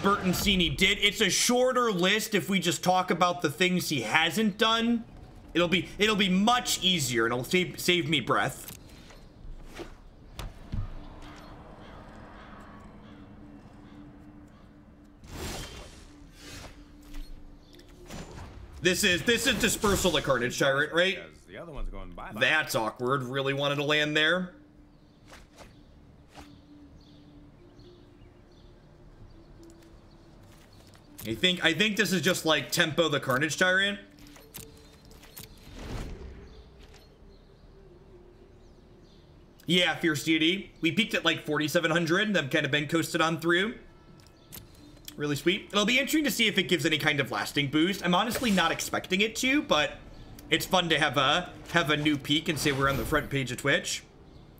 Bertoncini did, it's a shorter list if we just talk about the things he hasn't done. It'll be much easier and it'll save me breath. This is Dispersal the Carnage Tyrant, right? The other one's going bye-bye. That's awkward. Really wanted to land there. I think this is just like Tempo the Carnage Tyrant. Yeah, Fierce Deity. We peaked at like 4,700 and then kind of been coasted on through. Really sweet. It'll be interesting to see if it gives any kind of lasting boost. I'm honestly not expecting it to, but it's fun to have a new peak and say we're on the front page of Twitch.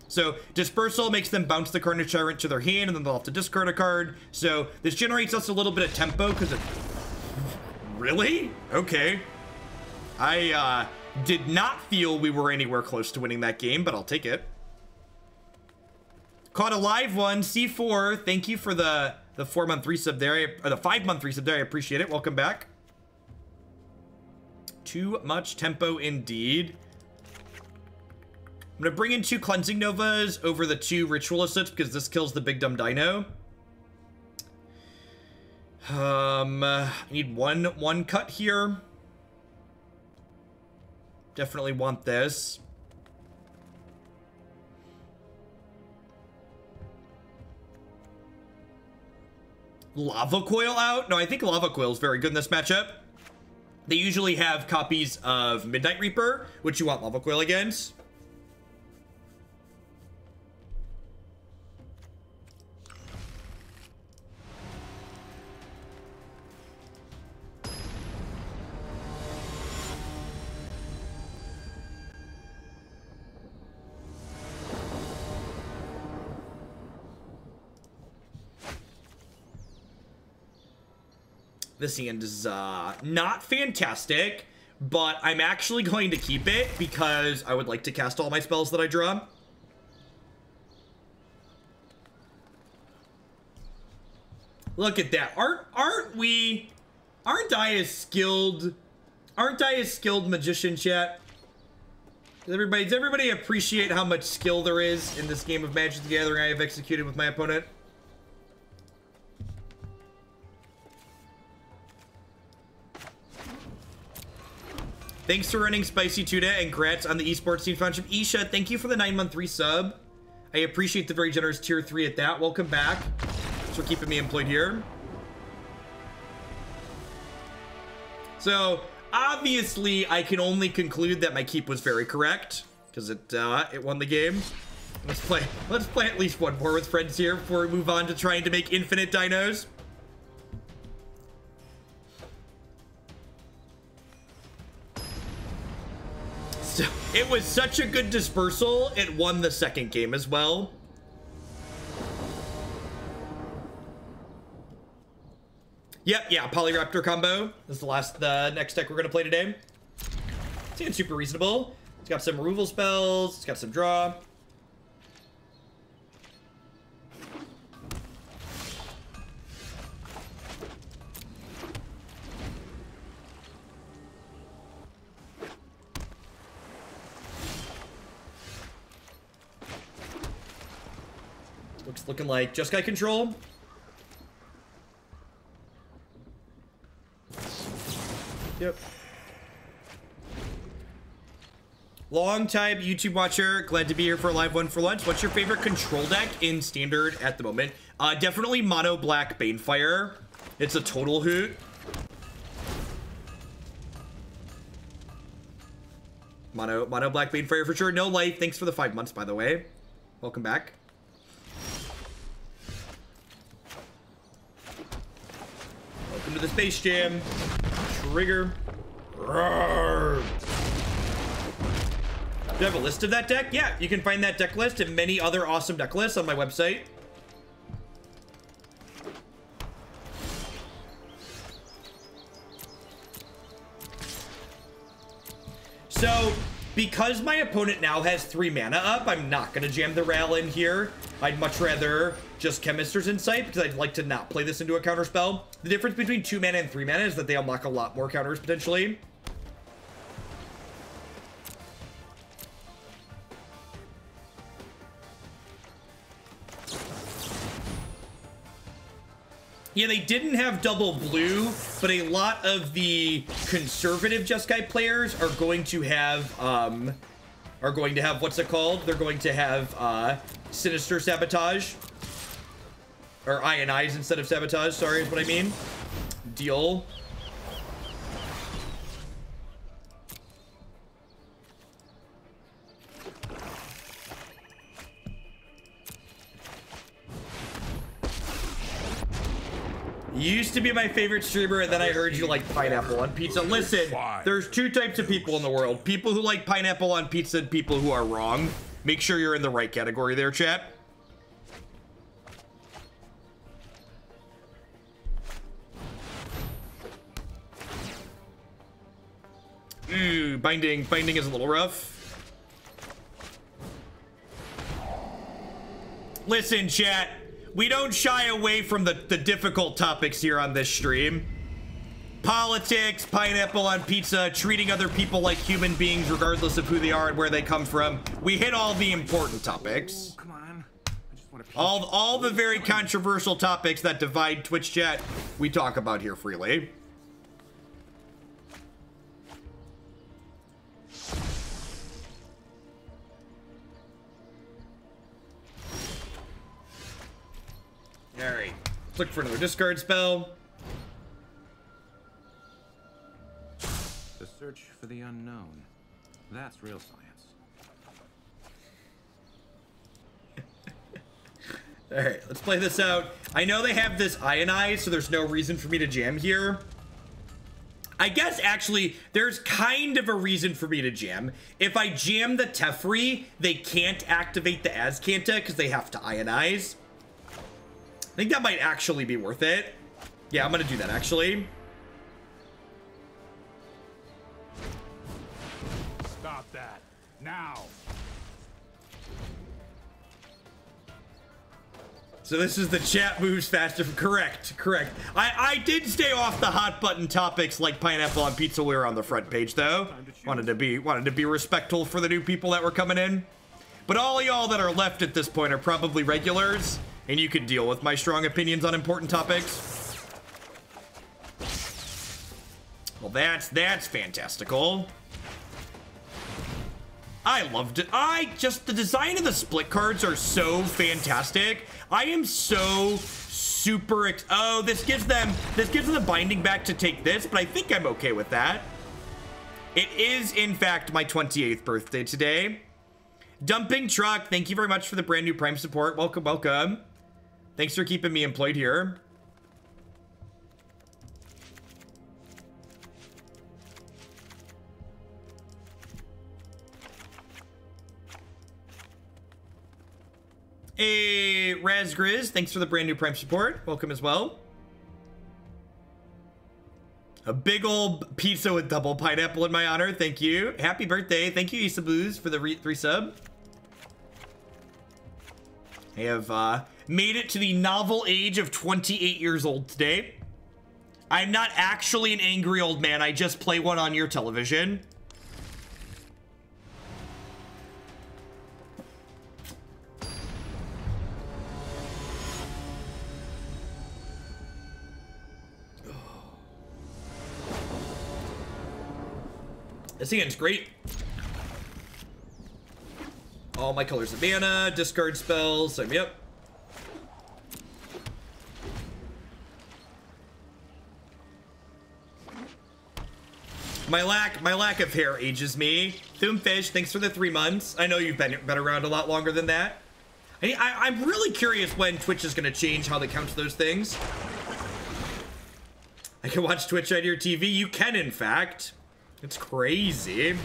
So Dispersal makes them bounce the Carnage Tyrant to their hand, and then they'll have to discard a card. So this generates us a little bit of tempo because it... Really? Okay. I did not feel we were anywhere close to winning that game, but I'll take it. Caught a live one, C4. Thank you for the 4-month resub there, or the 5-month resub there. I appreciate it. Welcome back. Too much tempo indeed. I'm gonna bring in 2 Cleansing Novas over the 2 Ritual of Soot because this kills the big dumb dino. I need one cut here. Definitely want this. Lava Coil out? No, I think Lava Coil is very good in this matchup. They usually have copies of Midnight Reaper, which you want Lava Coil against. This hand is not fantastic, but I'm actually going to keep it because I would like to cast all my spells that I draw. Look at that. Aren't I a skilled magician, chat? Does everybody appreciate how much skill there is in this game of Magic the Gathering I have executed with my opponent? Thanks for running Spicy Tuna and congrats on the esports team sponsorship. Isha, thank you for the 9-month resub. I appreciate the very generous tier 3 at that. Welcome back. Thanks for keeping me employed here. So obviously I can only conclude that my keep was very correct because it won the game. Let's play at least one more with friends here before we move on to trying to make infinite dinos. So, it was such a good dispersal, it won the second game as well. Yep, yeah, Polyraptor combo. This is the next deck we're gonna play today. Seems super reasonable. It's got some removal spells, it's got some draw. Looking like Jeskai control. Yep. Long time YouTube watcher. Glad to be here for a live one for lunch. What's your favorite control deck in standard at the moment? Definitely mono black Banefire. It's a total hoot. Mono black Banefire for sure. No life. Thanks for the 5 months, by the way. Welcome back. Welcome to the Space Jam. Trigger. Roar. Do I have a list of that deck? Yeah, you can find that deck list and many other awesome deck lists on my website. So, because my opponent now has 3 mana up, I'm not going to jam the Ral in here. I'd much rather just Chemister's Insight, because I'd like to not play this into a counterspell. The difference between 2 mana and 3 mana is that they unlock a lot more counters, potentially. Yeah, they didn't have double blue, but a lot of the conservative Jeskai players are going to have, what's it called? They're going to have, Sinister Sabotage. Or Ionize instead of Sabotage, sorry, is what I mean. Deal. Used to be my favorite streamer, and then I heard you like pineapple on pizza. Listen, there's 2 types of people in the world. People who like pineapple on pizza and people who are wrong. Make sure you're in the right category there, chat. Ooh, binding is a little rough. Listen, chat. We don't shy away from the difficult topics here on this stream. Politics, pineapple on pizza, treating other people like human beings regardless of who they are and where they come from. We hit all the important topics. Oh, come on. I just want to all the very controversial topics that divide Twitch chat, we talk about here freely. Alright, let's look for another discard spell. The search for the unknown. That's real science. Alright, let's play this out. I know they have this Ionize, so there's no reason for me to jam here. I guess, actually, there's kind of a reason for me to jam. If I jam the Teferi, they can't activate the Azcanta because they have to Ionize. I think that might actually be worth it. Yeah, I'm gonna do that, actually. Stop that. Now. So this is the chat moves faster. Correct. I did stay off the hot button topics like pineapple on pizza. We were on the front page, though. Wanted to be respectful for the new people that were coming in. But all y'all that are left at this point are probably regulars. And you can deal with my strong opinions on important topics. Well, that's fantastical. I loved it. The design of the split cards are so fantastic. I am so super oh, this gives them the binding back to take this, but I think I'm okay with that. It is, in fact, my 28th birthday today. Dumping Truck, thank you very much for the brand new Prime support. Welcome. Thanks for keeping me employed here. Hey, Razgriz, thanks for the brand new Prime support. Welcome as well. A big old pizza with double pineapple in my honor. Thank you. Happy birthday. Thank you, Issa Blues, for the 3 sub. I have made it to the novel age of 28 years old today. I'm not actually an angry old man. I just play one on your television. This hand's great. All my colors of mana, discard spells. Yep. My lack of hair ages me. Doomfish, thanks for the 3 months. I know you've been around a lot longer than that. I'm really curious when Twitch is going to change how they count those things. I can watch Twitch on your TV. You can, in fact. It's crazy. I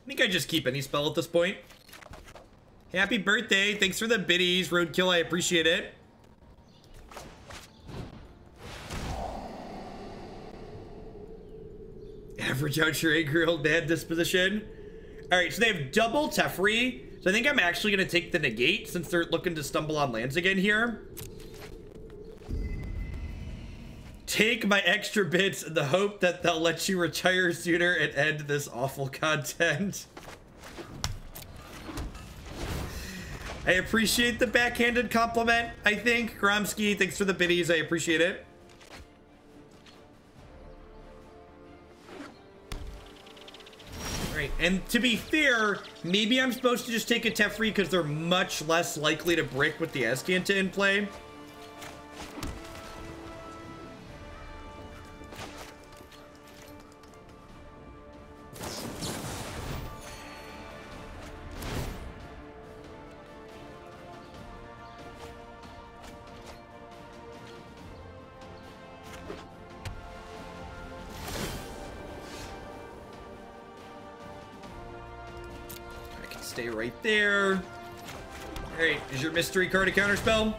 think I just keep any spell at this point. Happy birthday. Thanks for the biddies, Roadkill. I appreciate it. Average out your angry old man disposition. All right, so they have double Teferi. So I think I'm actually going to take the negate since they're looking to stumble on lands again here. Take my extra bits in the hope that they'll let you retire sooner and end this awful content. I appreciate the backhanded compliment, I think. Gromsky, thanks for the biddies. I appreciate it. Right, and to be fair, maybe I'm supposed to just take a Teferi because they're much less likely to brick with the Azcanta in play. Stay right there. All right, is your mystery card a counterspell?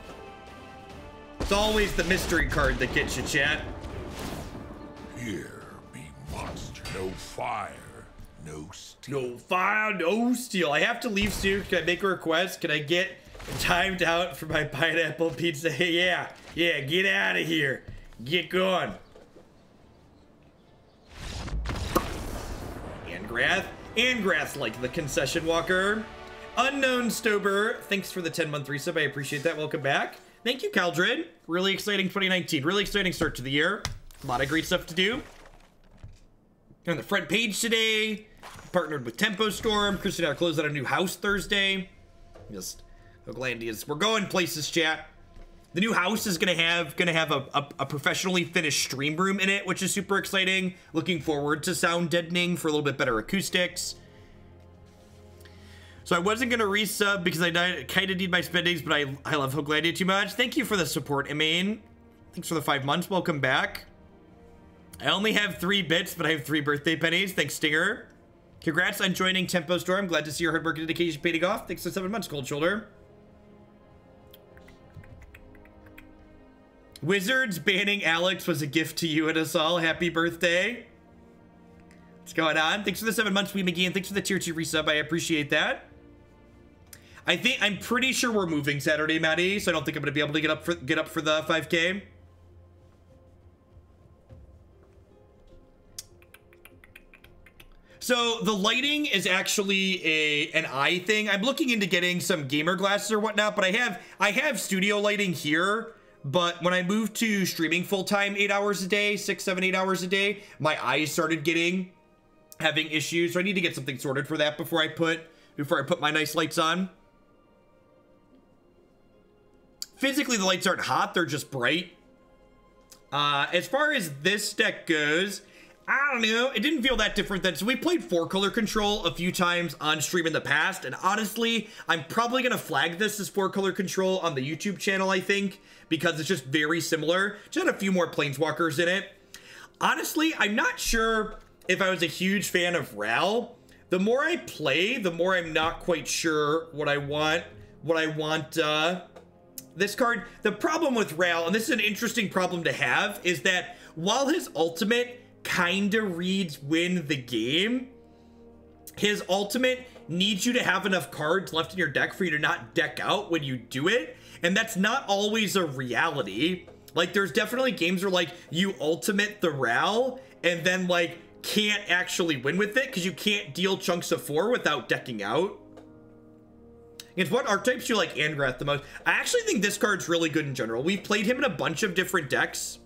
It's always the mystery card that gets you, chat. Here be monster. No fire, no steel. No fire, no steel. I have to leave soon. Can I make a request? Can I get timed out for my pineapple pizza? Yeah, get out of here. Get going. Angrath like the concession walker. Unknown Stober, thanks for the 10-month resub. I appreciate that. Welcome back. Thank you, Caldred. Really exciting 2019. Really exciting start to the year. A lot of great stuff to do. On the front page today, partnered with Tempo Storm. Chris and I closed out a new house Thursday. Just Hoaglandia's. We're going places, chat. The new house is gonna have a professionally finished stream room in it, which is super exciting. Looking forward to sound deadening for a little bit better acoustics. So I wasn't gonna resub because I kind of need my spendings, but I love Hoaglandia too much. Thank you for the support, Emaine. Thanks for the 5 months. Welcome back. I only have 3 bits, but I have 3 birthday pennies. Thanks, Stinger. Congrats on joining Tempo Storm. Glad to see your hard work and dedication paying off. Thanks for 7 months, Cold Shoulder. Wizards banning Alex was a gift to you and us all. Happy birthday. What's going on? Thanks for the 7 months, Wee McGee, thanks for the tier 2 resub. I appreciate that. I'm pretty sure we're moving Saturday, Maddie, so I don't think I'm gonna be able to get up for the 5K. So the lighting is actually an eye thing. I'm looking into getting some gamer glasses or whatnot, but I have studio lighting here. But when I moved to streaming full-time 8 hours a day, 6, 7, 8 hours a day, my eyes started having issues. So I need to get something sorted for that before I put my nice lights on. Physically, the lights aren't hot, they're just bright. As far as this deck goes, I don't know, it didn't feel that different so we played 4-color control a few times on stream in the past, and honestly, I'm probably gonna flag this as 4-color control on the YouTube channel, I think, because it's just very similar. Just had a few more planeswalkers in it. Honestly, I'm not sure if I was a huge fan of Ral. The more I play, the more I'm not quite sure what I want this card. The problem with Ral, and this is an interesting problem to have, is that while his ultimate kinda reads win the game, his ultimate needs you to have enough cards left in your deck for you to not deck out when you do it, and that's not always a reality. Like, there's definitely games where, like, you ultimate the Ral and then, like, can't actually win with it because you can't deal chunks of 4 without decking out. And what archetypes do you like Angrath the most? I actually think this card's really good in general. We've played him in a bunch of different decks.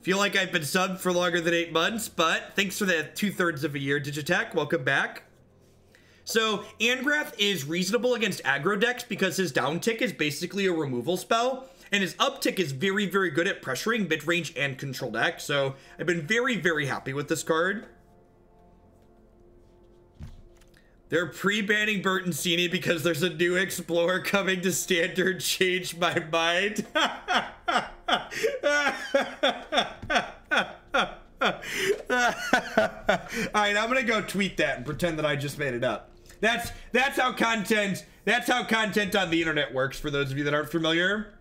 Feel like I've been subbed for longer than 8 months, but thanks for the 2/3 of a year, Digitech. Welcome back. So, Angrath is reasonable against aggro decks because his down tick is basically a removal spell, and his up tick is very, very good at pressuring midrange and control decks. So, I've been very, very happy with this card. They're pre-banning Bertensini because there's a new Explorer coming to Standard. Change my mind. Alright, I'm gonna go tweet that and pretend that I just made it up. That's how content on the internet works, for those of you that aren't familiar.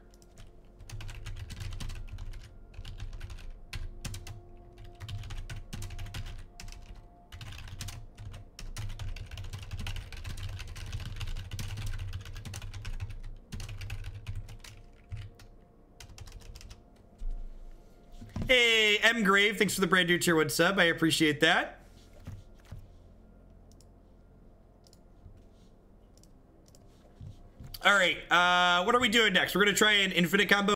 Hey, M Grave, thanks for the brand new tier 1 sub. I appreciate that. All right, what are we doing next? We're gonna try an infinite combo.